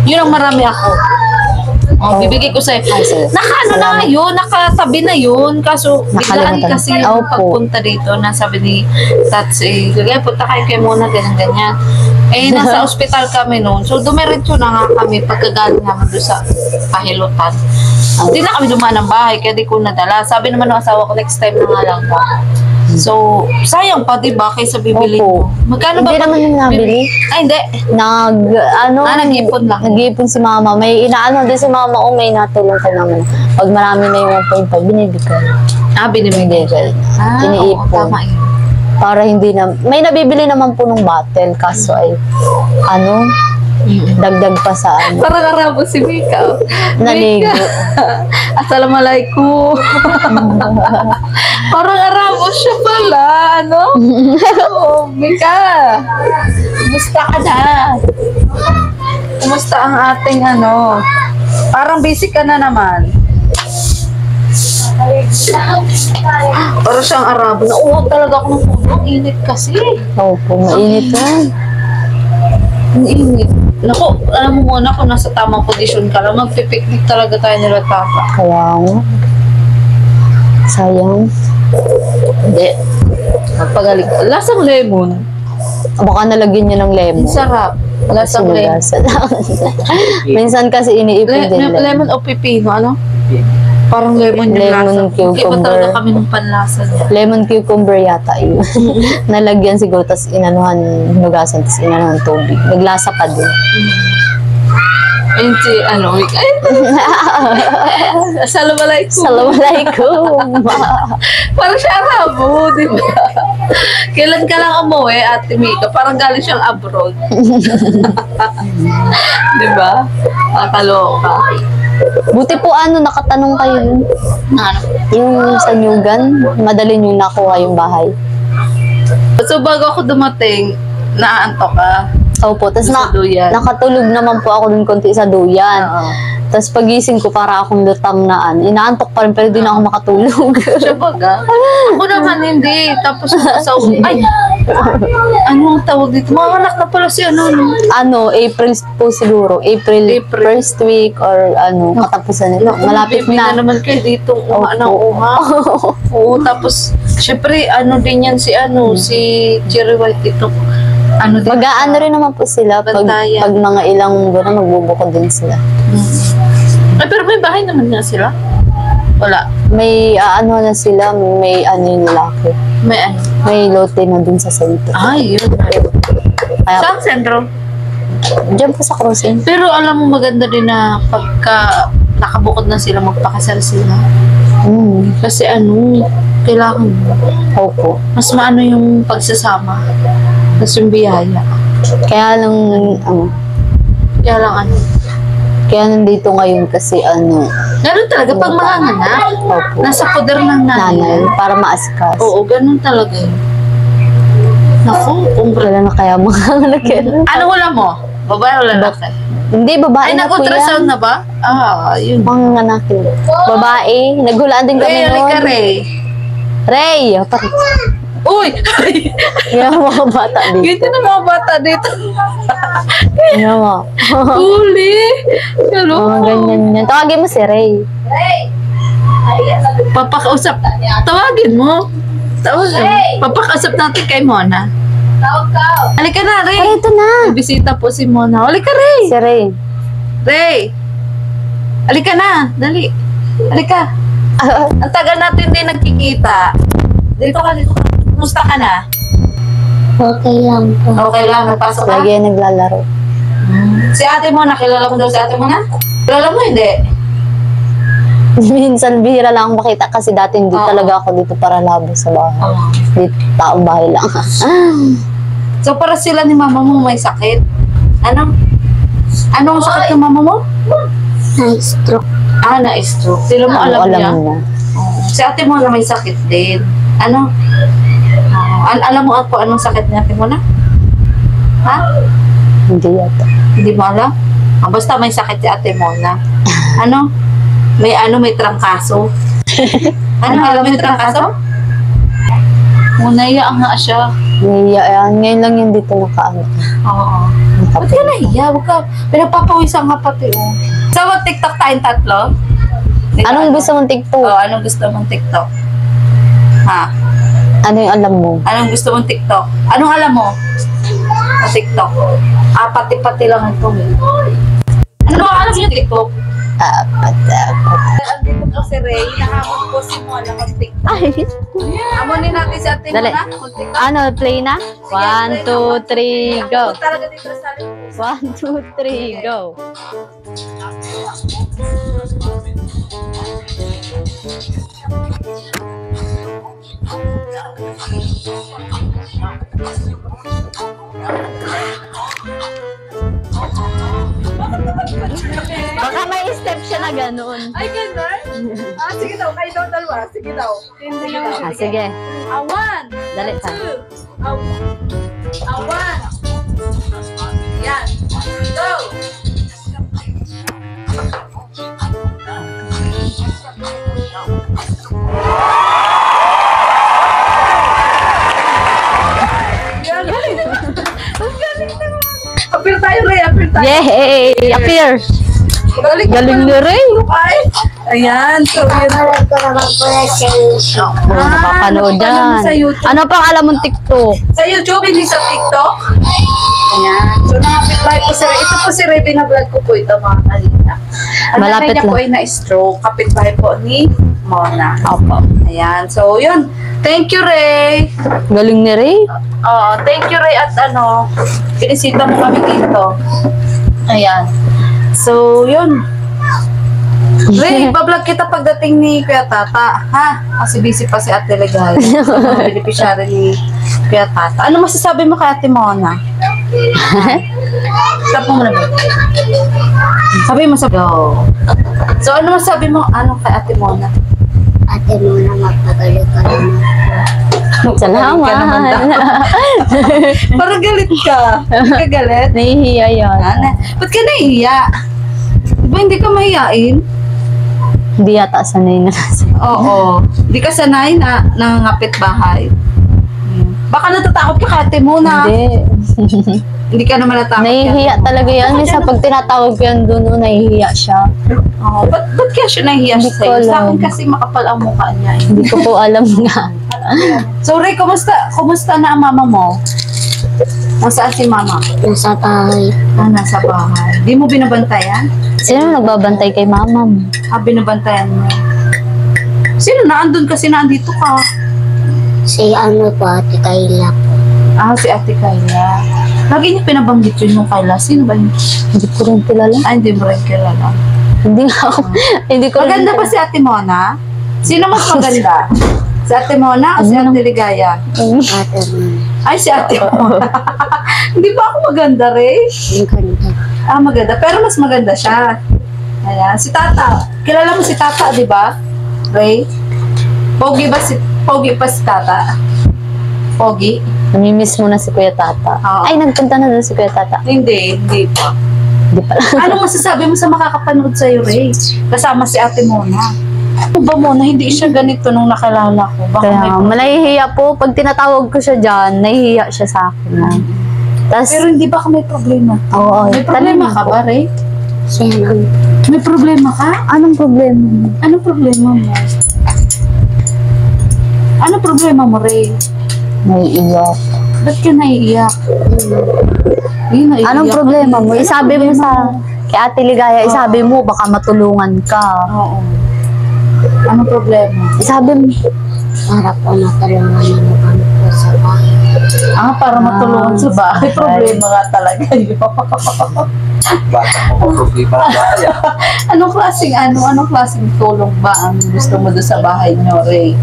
Yun ang marami ako. Bibigay ko sa'yo. Na yun, nakatabi na yun. Kaso, biglaan Nakalimutan. kasi yung pagpunta dito na sabi ni Tats, punta kayo muna, ganyan. Nasa ospital kami noon. So, dumiretso na nga kami pagkagaling naman doon sa pahilutan. Hindi na kami dumaan ng bahay, kaya di ko nadala. Sabi naman ng asawa ko, next time na nga lang ba. So, sayang pa, diba, kaysa bibili mo. Magkano ba? Hindi naman yung nabili. Ay, hindi. Nag-ipon lang. Nag-ipon si mama. May inaano din si mama, may natulong ka naman. Pag marami na yung 1.5, binibigay. Binibigay. Iniipon. Oo, tama yun. Para hindi na, may nabibili naman po ng bottle, kaso ay, dagdag pa sa Parang arabo si Mika. naligo. Assalamualaikum. Parang arabo siya pala, Oo, Mika. Kumusta ka na? Kumusta ang ating Parang busy ka na naman. Parang siyang arabo. Nauuhaw talaga ako ng puno. Ang init kasi. Opo, mainit na. Ang init. Naku, alam mo muna kung nasa tamang kondisyon ka lang, magpipiknik talaga tayo nila tata. Kaya nga. Sayang. Hindi. Magpagaling ka. Lasang lemon. Baka nalagyan niya ng lemon. Ang sarap. Lasang lemon. Minsan kasi iniipon din Lemon o pipino, Parang lemon yung Lemon lasa. cucumber. Iba talaga kami ng panlasa niya. Lemon cucumber yata yun. Nalagyan siguro, tapos hinugasan, tapos inanuhan tubig. Naglasa pa din. Ayun si, Assalamualaikum. Assalamualaikum. Parang siya arabo, di ba? Kailan ka lang umuwi, Ate Mika? Parang galing siyang abroad. Di ba? Kakaloka. Buti po nakatanong kayo dun. Yung sa Nyugan, madali nyo nakuha yung bahay. So bago ako dumating, naantok ka. Opo, tapos Sa duyan. nakatulog naman po ako dun konti sa duyan. Oo. Tapos pagising ko para akong lutang na inaantok pa rin pero di na ako makatulog. Siya baga? Ako naman hindi. Tapos sa ay, ano ang tawag dito? Mga anak na pala si April po siguro. April first week or katapusan nito. Malapit Baby na. naman kayo dito. Ng uha. Oo, tapos, syempre, din yan si Cherry White dito. Mag-aano rin naman po sila pag Bantayan. mga ilang buwan magbubukod din sila. Ay, pero may bahay naman nga sila. Wala. May na sila, may yung lalaki. May May lote na din sa sentro. yun. Kaya, Saan sentro? dyan po sa crossing. Pero alam mo maganda din na pagka nakabukod na sila, magpakasal sila. Kasi kailangan Opo. mas maano yung pagsasama. Mas yung biyaya. Kaya lang, Kaya lang kaya nandito ngayon kasi ganun talaga pag mga anak, Opo. nasa poder ng nanay. nanay, para maaskas. Oo, ganun talaga yun. Naku, Wala na kaya mga anak yan. wala mo? Babae o lalaki? Hindi, babae Ay, na po nag-ultrasound yan. na ba? Yun. Mga anak yun. Babae. Naghulaan din kami Ray, noon. ka, Ray. Ray! Uy! Yan ang mga bata dito. Ganyan ang mga bata dito. Yan mga. Huli! Mga ganyan yan. Tawagin mo si Ray. Papakausap. Tawagin mo. Papakausap natin kay Mona. Halika na, Ray. Ay, ito na. May bisita po si Mona. Halika, Ray. Si Ray. Ray. Halika na. Dali. Halika. Ang tagal natin din nagkikita. Dito ka. Kumusta ka na? Okay lang po. Okay lang. Nagpasok ka? Lagi yan naglalaro. Si ate mo, nakilala mo daw si ate mo na? Kilala mo, hindi? Minsan bihira lang ako makita kasi dati hindi Oo. talaga ako dito para labo sa bahay. Dito, taong bahay lang. So, para sila ni mama mo may sakit. Ano? Anong sakit ng mama mo? Na-stroke. Na-stroke. Sila mo alam niya? na. Si ate mo na may sakit din. Ano? Alam mo ako anong sakit ni ate mo na? Ha? Hindi yata. Hindi mo alam? Basta may sakit si ate mo na. Ano? May trangkaso. Alam mo yung trangkaso? Naiya nga siya. Ngayon lang yung dito nakaano. Oo. Ba't ka nahiya? Huwag ka. Pinagpapawisan nga pati, oh. So, mag-TikTok tayong tatlo? Anong gusto mong TikTok? Anong gusto mong TikTok? Ha? Ano yung alam mo? Anong gusto mong TikTok? Anong alam mo? Sa TikTok? Pati-pati lang ito. Ano ba alam yung TikTok? Apat. Andito po si Ray. Nahamon po si Mona mag-TikTok. Ay, Hamonin natin si ate Dali. Mona mag-TikTok. ano, play na? 1, 2, 3, go. Talaga dito sa salin. 1, 2, 3, go. Baka may step siya na ganun. Ay, gano'n? Sige daw. Kayo daw dalawa. Sige daw. Sige. One. Dali ta. Two. One. Yan. Go. Appear tayo, Ray. Appear tayo. Yay! Appear! Galing na rin. Ay. Ayan. So, yun. Alam ko naman po na sa YouTube. Nakapanood napapanood mo yan. sa YouTube. Ano pang alam mong TikTok? Sa YouTube, hindi sa TikTok. Ayan. So, nakapit po si Ray. Ito po si Ray. Binablog ko po ito, mga kalina. Ang nanay Malapit niya po lang. ay na-stroke. Kapitbahay po ni Mona. Opo. Ayan. So, yun. Thank you, Ray. Galing ni Ray. Thank you, Ray. At pinisita mo kami dito. Ayan. So, yun. Ray, bablog kita pagdating ni Kuya Tata. Ha? Kasi busy pa si Ate Legay. Beneficiary ni Kuya Tata. Ano masasabi mo kay Ate Mona? Stop mo muna ba? Sabi mo sa go. So, ano masasabi mo kay Ate Mona? Ate mo na magpagalit ka naman. Salamat. Ka naman daw. Parang galit ka. Hindi ka galit? Nahihiya yan. Ba't ka nahihiya? Diba hindi ka mahihain? Hindi yata sanay na Oo. Hindi ka sanay na nangangapit bahay. Baka natatakot ka kate mo na. Hindi. Hindi ka naman natakot. Nahihiya talaga yan. Minsan pag tinatawag ko yan doon, nahihiya siya. Oo. Ba't kaya siya nahihiya Hindi sa'yo? ko alam. Sa akin kasi makapal ang mukha niya. Hindi ko po alam nga. So, Ray, kumusta na ang mama mo? Nasaan si mama? Nasa bahay. Nasa bahay. Di mo binabantayan? Sino nagbabantay kay mama mo? Binabantayan mo. Sino na? Andun kasi na andito ka. Si ano po, Ate Kayla po. Si Ate Kayla. Lagi niya pinabanggit yun yung Kayla. Sino ba yun? Hindi ko rin kilala. Hindi mo rin kilala. Hindi nga ako. Hindi ko rin Maganda ba kilala. si Ate Mona? Sino mas maganda? Si Ate Mona o si Ate Ligaya? Ate mo. Ay, si Ate Mona. Hindi ba ako maganda, Ray? Ang ganda. Maganda. Pero mas maganda siya. Ayan. Si Tata. Kilala mo si Tata, di ba? Ray? Pogi pa si Tata? Pogi? Namimiss mo na si Kuya Tata. Oo. Ay, nagpunta na doon si Kuya Tata. Hindi pa. Hindi pala. Anong masasabi mo sa makakapanood sa'yo, Ray? Kasama si Ate Mona. Ano ba Mona? Hindi siya ganito nung nakilala ko. Baka may Kaya, malahihiya po. Pag tinatawag ko siya dyan, nahihiya siya sa akin. Tapos, Pero hindi ba ka may problema? oo. May problema ka ba, Ray? Siya nang May problema ka? Anong problema mo? Anong problema mo? Anong problema mo, Ray? Naiiyak. Ba't ka naiiyak? Naiiyak. Anong problema mo? Anong Isabi mo problema sa... Kay Ate Ligaya, isabi mo, baka matulungan ka. Oo. Anong problema? Isabi mo. para po matulungan naman kami po sa bahay. Para matulungan sa bahay. Problema nga talaga yun. Bata mo po problema ang bahay. Anong klaseng tulong ba ang gusto mo doon sa bahay nyo, Ray?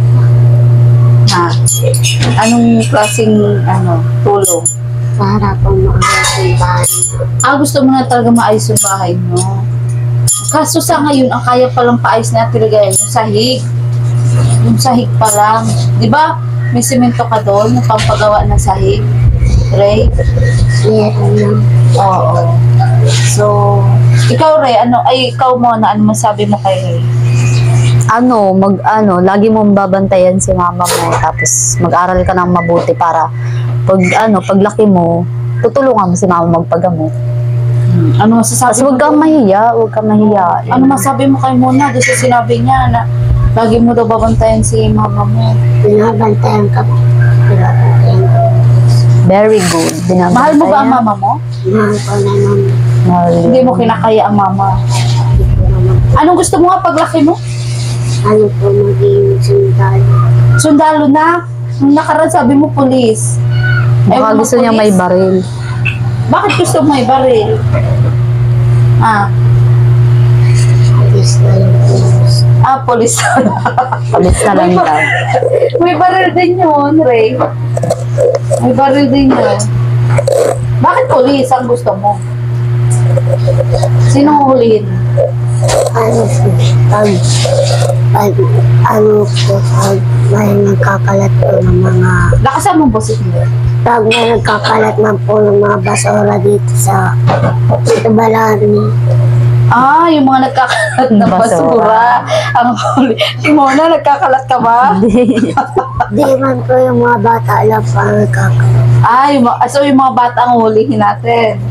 Ha? Anong klaseng tulong? Para po maayos yung bahay. Gusto mo na talaga maayos yung bahay mo. Kaso sa ngayon, ang kaya palang paayos na talaga yung sahig. Yung sahig pa lang. Di ba? May semento ka doon, yung pampagawa ng sahig. Ray? Meron lang. Oo. So, ikaw, Ray, ikaw muna, ano masabi mo kay Ray? Lagi mong babantayan si mama mo, tapos mag-aral ka ng mabuti para paglaki mo, tutulungan mo si mama magpagamot. Ano masasabi Tapos huwag kang mahiya. Ano masabi mo kay Mona doon sa sinabi niya na lagi mo daw babantayan si mama mo? Binabantayan ka po. Binabantayan ka po. Very good. Mahal mo ba ang mama mo? Mahal ko naman. Hindi mo kinakaya ang mama. Anong gusto mo nga paglaki mo? Ano po maging sundalo? Sundalo na? Nung nakaraan sabi mo pulis. Baka Ewan mo, gusto niya may pulis. baril. Bakit gusto mo may baril? Alis na lang po. Pulis. Palis na lang daw. May baril din yun, Ray. May baril din yun. Bakit pulis ang gusto mo? Sinong hulihin? Ano po? Pag may nagkakalat po ng mga Lakasan mo boses mo. pag may nagkakalat man po ng mga basura dito sa Balani. Yung mga nagkakalat na basura. Ang huli. Si Mona, nagkakalat ka ba? Di man po yung mga bata lang po ang nagkakalat. So yung mga bata ang hulihin natin.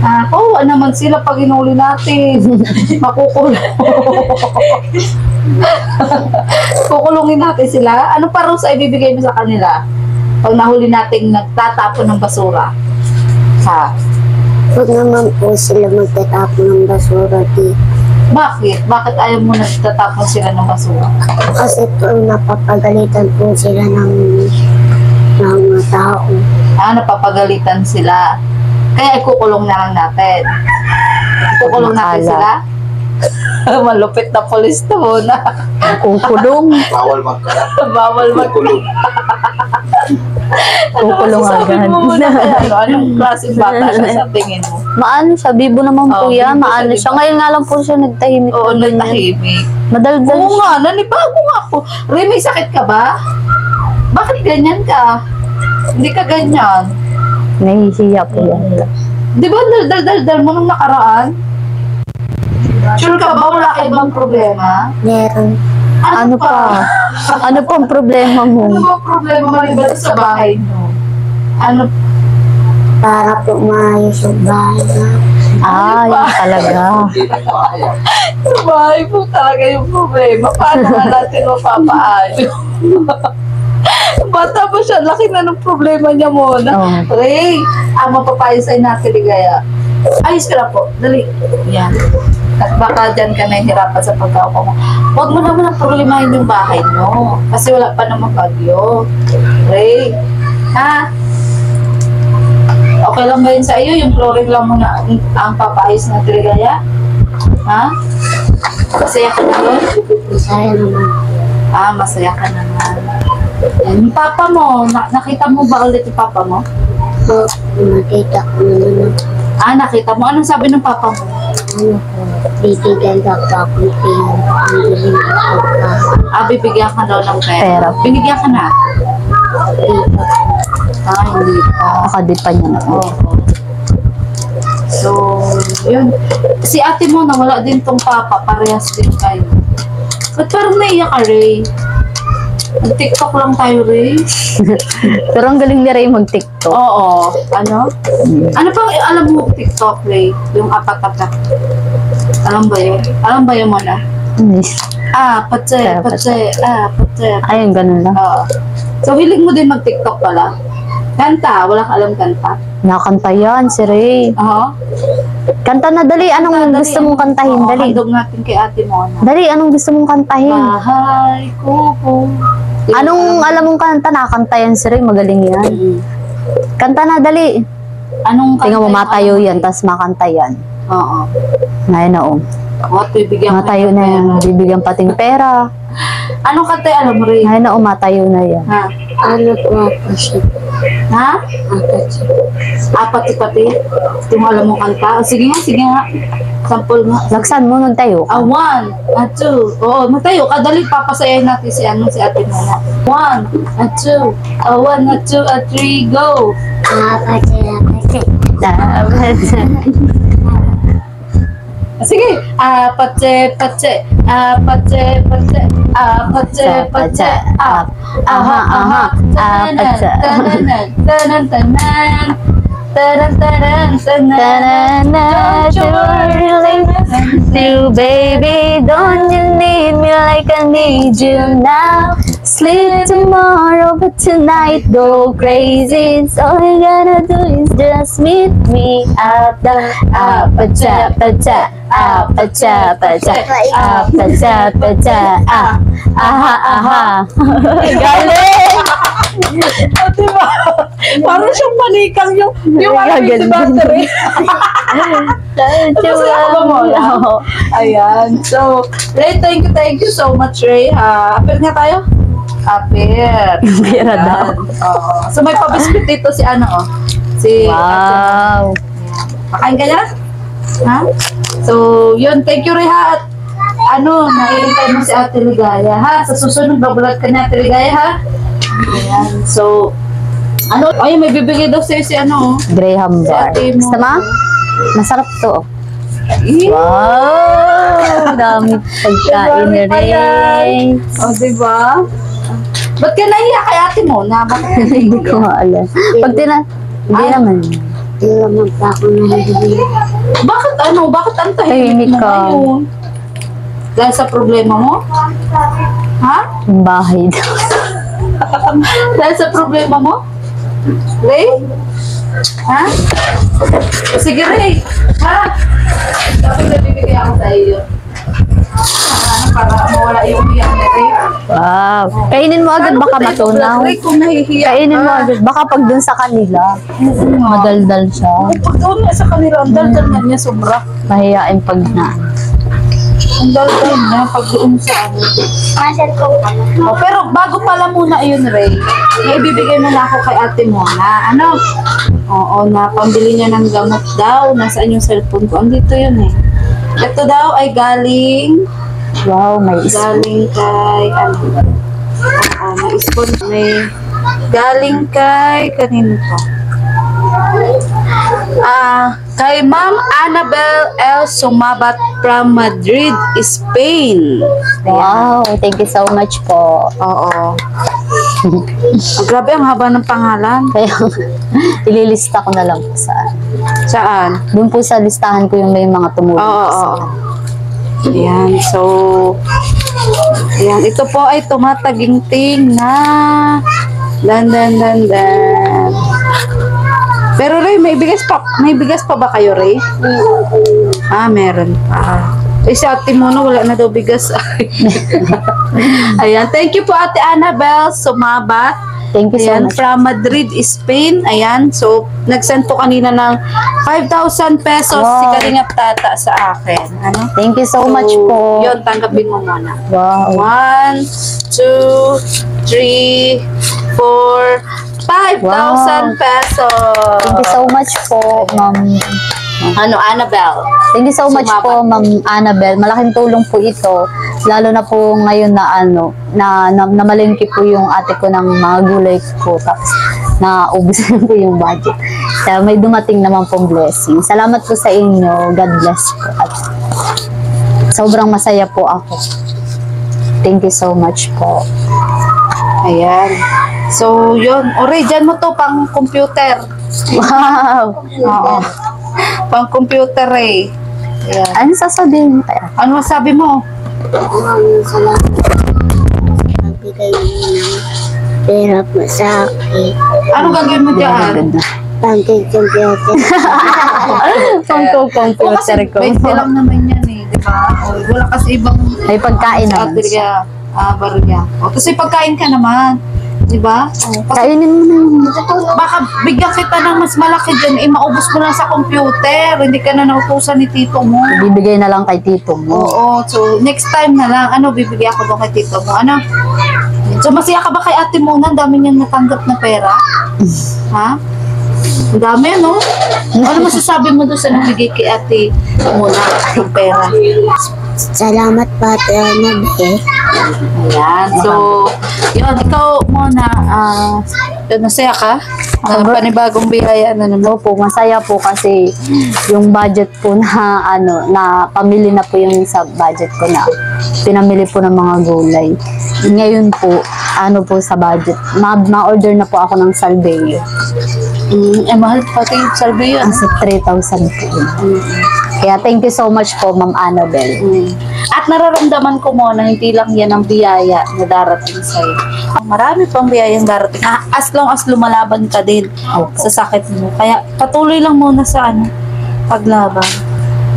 Kawawa naman sila pag inuli natin. Makukulong. Kukulungin natin sila. Ano parang sa ibibigay mo sa kanila? Pag nahuli nating nagtatapon ng basura. Huwag naman po sila magtatapon ng basura dito. Bakit? Bakit ayaw mo nagtatapon sila ng basura? Kasi po napapagalitan po sila ng mga tao. Napapagalitan sila. Kaya ikukulong na lang natin. Ikukulong natin sila. Malupit na polis to Mona. Kukulong. Bawal magkalat. Bawal Kulong. Kukulong agad. Anong klaseng bata siya sa tingin mo? Maano siya, bibo naman po yan. bibo Maano siya, siya. diba? Ngayon nga lang po siya nagtahimik. Oo, nagtahimik. Madaldal Oo siya. nga, nanibago nga ako. Ray, may sakit ka ba? Bakit ganyan ka? Hindi ka ganyan. Nahihiya po yan. Di ba dal mo nung nakaraan? Sure ka ba wala ka ibang problema? Meron. Ano pa? Ano pa ang problema mo? Ano ba problema maliban sa bahay mo? Ano? Para po maayos yung bahay na. Yun talaga. Problema ang bahay. Sa bahay mo talaga yung problema. Paano nga natin mapapaayos? Bata pa siya, laki na ng problema niya muna. Oo. Ray, mapapayos ay natin ligaya. Ayos ka na po, dali. Yan. At baka dyan ka nahihirapan sa pagkaupo mo. Huwag mo naman ang problemahin yung bahay mo. Kasi wala pa naman bagyo. Ray, okay lang ba yun sa iyo? Yung flooring lang muna ang papayos na ligaya? Masaya ka na doon? Masaya naman. Masaya ka naman. Yung papa mo, nakita mo ba ulit yung papa mo? Po, nakita ko naman. Nakita mo. Anong sabi ng papa mo? Ano po, bibigyan daw po ako ng pambili ng pagkain. Bibigyan ka daw ng pera. Pera. Binigyan ka na? Dito. Hindi pa. Nakadipa niya na. Oo. So, yun. Si ate mo, nawala din tong papa. Parehas din kayo. Ba't parang naiyak ka, Ray? Nag-TikTok lang tayo, Ray. Pero ang galing ni Ray mag-TikTok. Oo. Ano? Ano pang alam mo TikTok, Ray? Yung apat-apat. Alam ba yun? Alam ba yun mo na? Patse. Ayun, ganun lang. Oo. So, hilig mo din mag-TikTok pala? Kanta? Wala ka alam kanta? Nakanta yan, si Ray. Oo. Kanta na, dali. Anong gusto mong kantahin? Oo, Dali. handog natin kay ate mo. Dali, anong gusto mong kantahin? Bahay ko po. Anong alam mong kanta? Nakakanta yan si Ray. Magaling yan. Kanta na, dali. Anong Tingnan mo, kanta yung matayo ano, yan, Ray? tas makanta yan. Oo. Ngayon na, oh. What, bibigyan ko Matayo ng na yan. pera. Bibigyan pating pera. Anong kanta yung alam mo rin? Ngayon na, oh, matayo na yan. Ha? Ano po ako siya? Ha? Apat siya. Pati-pati? Hindi mo alam mo kanta? Sige nga. Sample nga. Laksan mo, magtayo ka. 1, 2. Oo, magtayo. Kadali papasayahin natin si Ate Mona. 1, 2. 1, 2, 3, go! Apat siya. Sige. Patse. Aha. You baby, don't you need me like I need you now? Sleep tomorrow, but tonight go crazy. So all you gotta do is just meet me at the apacha. Aha. Galing! Diba? Parang siyang manikang yung Ganun. battery. Masaya ka ba, Mola? Ayan. So, Ray, thank you so much, Ray. Apir nga tayo? Apir. Pera daw. Oo. So, may pabiskit dito si ano, oh. Si Wow. Pakain ka na? Ha? So, yun. Thank you, Ray, ha? At nailintay mo si Ate Ligaya, ha? Sa susunod, babulat ka na, Ate Ligaya, ha? Ayan. So, ay, may bibigay daw sa'yo si Graham bar. Ate mo. Gusto mo? Masarap to. Eh, Wow! Dami pagkain na Dami pa yan. rin. O, diba? Ba't ka nahiya kay ate mo? Bakit Hindi ko maalam. Pag hindi naman. Hindi naman pa ako nahihiya. Bakit ang tahimik Tahimik mo ka. ngayon? Dahil sa problema mo? Ha? Yung bahay daw. Dahil sa problema mo? Ray? Ha? O, sige, Ray. Ha? Dapat na bibigay ako sa iyo. Para mawala yung iyak ni Ray. Wow. Kainin mo agad, baka matunaw. Ray, kung nahihiya Kainin mo ka. agad. Baka pag dun sa kanila, madaldal siya. Pag doon nga sa kanila, ang daldal na niya sobra. Mahihain pag na. Ang daldal niya pag doon sa ano. Masal ko ano? Oh, pero bago pala muna yun, Ray, may ibibigay mo na ako kay ate mo na Oo, na pambili niya ng gamot daw. Nasaan yung cellphone ko? Andito yun eh. Ito daw ay galing Wow, may kay may spoon. Galing kay kanino to? Kay Ma'am Annabel L. Sumabat from Madrid, Spain. Wow, thank you so much po. Oo. Grabe, ang haba ng pangalan. Kaya, ililista ko na lang po saan. Saan? Doon po sa listahan ko yung may mga tumulong Oo. sa Ayan, so, ayan, ito po ay tumataginting na dan. Pero Ray, may bigas pa ba kayo, Ray? Meron pa. Si ate mo wala na daw bigas. Ayan, thank you po Ate Annabel Sumabat. Thank you so Ayan, much. from Madrid, Spain. Ayan, so, nag-send po kanina ng 5,000 pesos si Wow. Kalingap Tata sa akin. Thank you so much po. Yun, tanggapin mo muna. Wow. 1, 2, 3, 4, 5,000 pesos. Thank you so much po, Ma'am. Annabel. Thank you so much po, Ma'am Annabel. Malaking tulong po ito. Lalo na po ngayon na namalengke po yung ate ko ng mga gulay ko. Tapos naubos na po yung budget. Kaya may dumating naman pong blessing. Salamat po sa inyo. God bless po. At sobrang masaya po ako. Thank you so much po. Ayan. So, yun. Ore, dyan mo to pang computer. Wow! Oo. Pang computer eh. Ayan. Ano sasabihin mo kaya? Ano masabi mo? Maraming salamat. Pagbigay niyo ng pera po sa akin. Ano gagawin mo dyan? Pang-computer. Computer ko. 20 lang naman yan eh, di ba? O, wala kasi ibang May pagkain naman. barya. O, tapos may pagkain ka naman. Di ba? Oh, kasi Kainin mo na yun. baka bigyan kita ng mas malaki dyan, maubos mo lang sa computer. Hindi ka na nautusan ni tito mo. Bibigay na lang kay tito mo. Oo, so next time na lang, bibigyan ako doon kay tito mo. So masaya ka ba kay ate Mona? Ang dami niyang natanggap na pera. Ha? Ang dami, no? Ano masasabi mo doon sa nabigay kay ate Mona ng pera? Salamat po, Ate Annabelle. Ayan. So, yun, ikaw Mona, masaya ka? Panibagong biyaya na naman. Opo, masaya po kasi yung budget po na na pamili na po yung sa budget ko na pinamili po ng mga gulay. Ngayon po, po sa budget, ma-order na po ako ng salveyo. Mahal pati yung salveyo. Kasi 3,000 po. Kaya thank you so much po, Ma'am Annabelle. At nararamdaman ko Mona, hindi lang yan ang biyaya na darating sa'yo. Marami pang biyayang darating. As long as lumalaban ka din Opo. sa sakit mo. Kaya patuloy lang muna sa paglaban.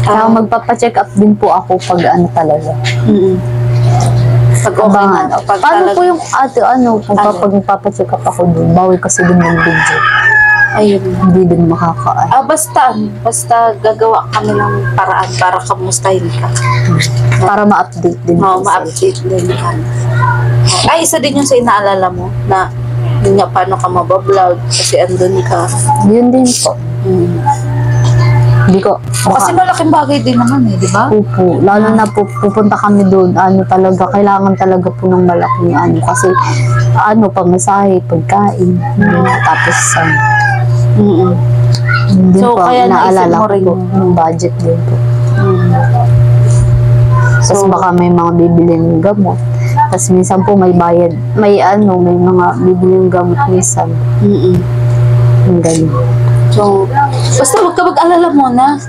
Kaya magpapacheck up din po ako pag talaga. Pag okay na. Pag Paano talaga- po yung pag magpapacheck up ako doon? Bawal kasi din yung video. Ayun. Hindi din makakaano. Basta gagawa kami ng paraan para kamustahin ka. Para ma-update din. Oo, po sa'yo. ma-update din ka. Ay, isa din yung sa inaalala mo na yun nga, paano ka mabablog kasi andun ka. Yun din po. Hindi ko. Kasi malaking bagay din naman di ba? Opo. Lalo na po, pupunta kami doon, talaga, kailangan talaga po ng malaking kasi, pamasahe, pagkain, tapos, hindi So, po, kaya naisip naalala mo ko rin po, yung budget din po. Tapos baka may mga bibiling gamot. Tapos minsan po may bayad, may mga bibiling gamot minsan. Yung ganun. So, basta huwag ka mag-alala muna.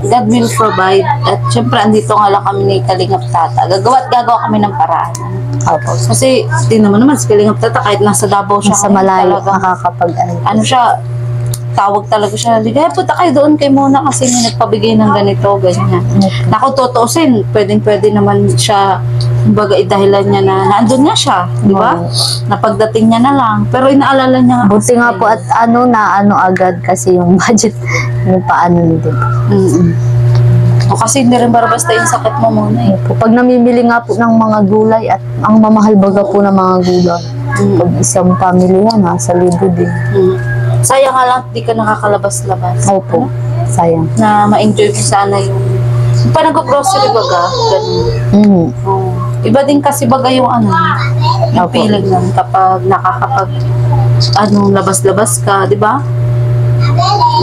God will provide. At syempre, andito nga lang kami ni Kalingap Tata. Gagawa kami ng paraan. Opo. Kasi, di naman si Kalingap Tata, kahit nasa Davao siya. Sa ngayon, malayo, talagang, nakakapag siya, tawag talaga siya. Kaya punta kayo doon kay Mona kasi may nagpabigay ng ganito, ganyan. Naku, totoosin, pwede naman siya, kumbaga, dahilan niya na naandun nga siya, di ba? Napagdating niya na lang. Pero inaalala niya nga. Buti nga po at agad kasi yung budget, yung paano nito. O kasi hindi rin basta yung sakit mo muna eh. Pag namimili nga po ng mga gulay at ang mamahal baga po ng mga gulay, pag isang pamilya, nasa libo din. Sayang nga lang, di ka nakakalabas-labas. Opo, sayang. Na ma-enjoy mo sana yung pa nag-grocery baga, ganun. Iba din kasi baga yung yung Opo. feeling lang kapag nakakapag labas-labas ka, di ba?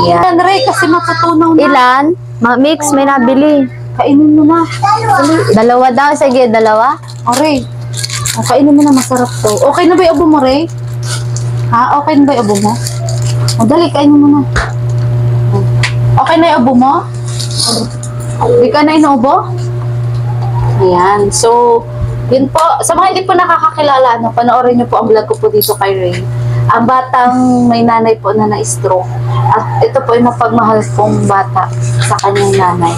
Yan, Ray, kasi matutunaw na. Ilan? Mix, may nabili. Kainin mo na. Dalawa daw, sige, dalawa. O, Ray. O, kainin mo na, masarap to. Okay na ba yung abo mo, Ray? Ha? Okay na ba yung abo mo? O, dali, kainin mo na. Okay na yung abo mo? Hindi ka na inuubo? Ayan. So, yun po. Sa mga hindi po nakakakilala, panoorin niyo po ang vlog ko po dito kay Ray. Ang batang may nanay po na na-stroke. At ito po yung mapagmahal pong bata sa kanyang nanay.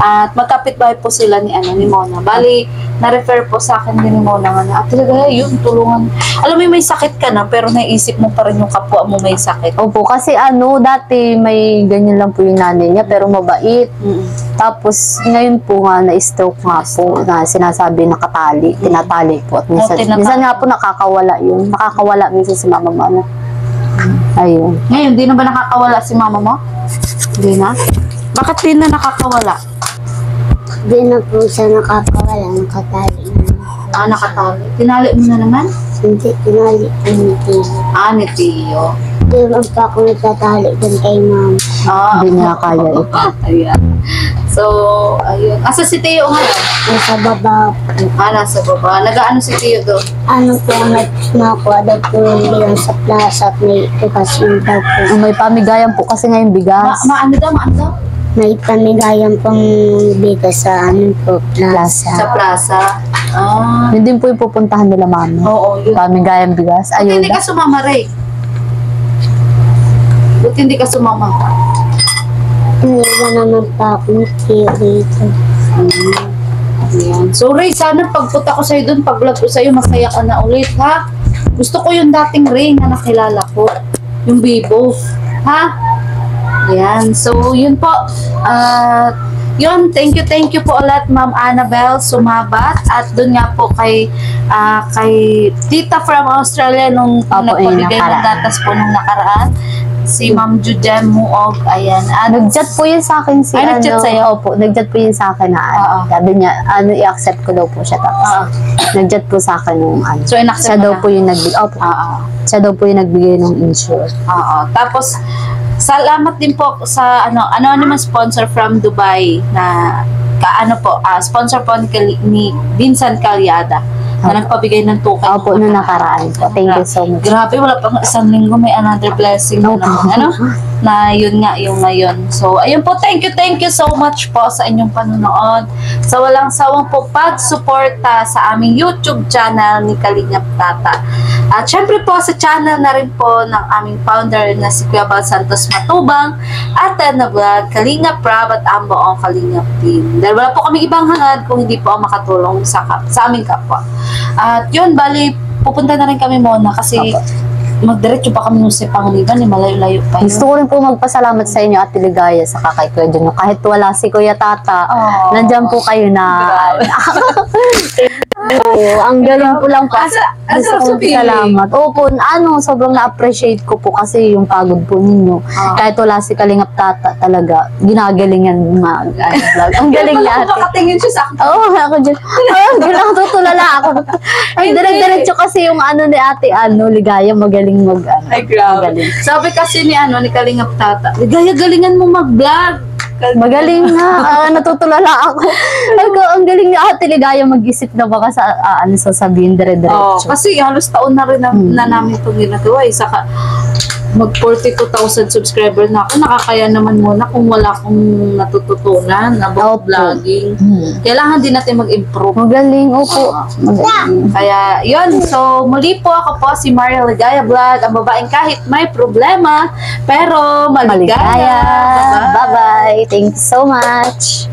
At magkapit-bahay po sila ni Mona. Bali, na-refer po sa akin din ni Mona na talaga yun, tulungan. Alam mo, may sakit ka na, pero naisip mo pa rin yung kapwa mo may sakit. Opo, kasi dati may ganyan lang po yung nanay niya, pero mabait. Tapos, ngayon po nga, na-stroke nga po, na sinasabi nakatali, tinatali po. At minsan nga po nakakawala yun. Nakakawala minsan si mama mo. Ayun. Ngayon, di na ba nakakawala si mama mo? Di na? Bakit di na nakakawala? Di na po siya nakakawala, nakatali na. Nakatali. Tinali mo na naman? Hindi, tinali po ni Tio. Ni Tio. Di ba pa ako nagtatali dun kay Ma'am? Hindi niya kaya ito. Ayan. So, ayun. Asa si Tio ngayon? Nasa baba po. Nasa baba. Nag-ano si Tio doon? Po, nakuha daw po yung bilang sa plaza at may okasyon daw po. May pamigayan po kasi ngayon bigas. Maano daw? May pamigayan pong bigas sa po, plaza. Sa plaza. Yun din po yung pupuntahan nila mami. Oo, yun. Pamigayan bigas. Buti hindi Ayun. ka sumama, Ray. Buti hindi ka sumama. Iniwan naman pa ako ni Tio dito. Ayan. So, Ray, sana pagpunta ko sa'yo doon, pag-vlog ko sa'yo, masaya ka na ulit, ha? Gusto ko yung dating ring na nakilala ko. Yung Vivo. Ha? Yan. So, yun po. Yun, thank you po ulit Ma'am Annabelle Sumabat at dun nga po kay Tita from Australia nung nagpabigay ng gatas po nung nakaraan. Si Ma'am Judem Muog, ayan. Nag-chat po yun sa akin si Ay, nag-chat sa'yo? Opo, nag-chat po yun sa akin na sabi niya, i-accept ko daw po siya. Tapos, nag-chat po sa akin nung So, in-accept siya mo daw na? po yung nagbigay. Opo. Siya daw po yung nagbigay ng insure. Tapos, salamat din po sa anonymous sponsor from Dubai na sponsor po ni Vincent Calyada na nagpabigay ng tukay. Opo, nung nakaraan po. Thank you so much. Grabe, wala pang isang linggo, may another blessing na naman, na yun nga, yung ngayon. So, ayun po, thank you so much po sa inyong panonood. Sa walang sawang po pag-suporta sa aming YouTube channel ni Kalingap Tata. At syempre po, sa channel na rin po ng aming founder na si Kuya Bal Santos Matubang at na vlog, Kalingap Prab at ang buong Kalingap team. Dahil wala po kami ibang hangad kung hindi po makatulong sa aming kapwa. At yun, bali, pupunta na rin kami muna kasi magdiretso pa kami sa Pangilinan, malayo-layo pa yun. Gusto ko rin po magpasalamat sa inyo at Ligaya sa kay Kuya Junyo. Kahit wala si Kuya Tata, nandyan po kayo na. Ang galing po lang po. Gusto ko salamat. Opo, sobrang na-appreciate ko po kasi yung pagod po ninyo. Kahit wala si Kalingap Tata talaga, ginagalingan mag-vlog. Ang galing niya. Makatingin siya sa akin. Oo, ako dyan. Bilang tutulala ako. Ay, dire-diretso kasi yung ni ate, Ligaya, magaling Ay, grabe. Sabi kasi ni Kalingap Tata, Ligaya, galingan mo mag-vlog. Magaling na. Natutulala ako. Ang galing ni ate Ligaya mag-isip na baka sasabihin dire-diretso. Kasi halos taon na rin na namin itong ginagawa. Saka mag 42,000 subscriber na ako. Nakakaya naman muna kung wala akong natututunan about vlogging. Kailangan din natin mag-improve. Magaling, opo. Magaling. Kaya, yun. So, muli po ako po si Maria Ligaya Vlog. Ang babaeng kahit may problema, pero maligaya. Bye-bye. Thank you so much.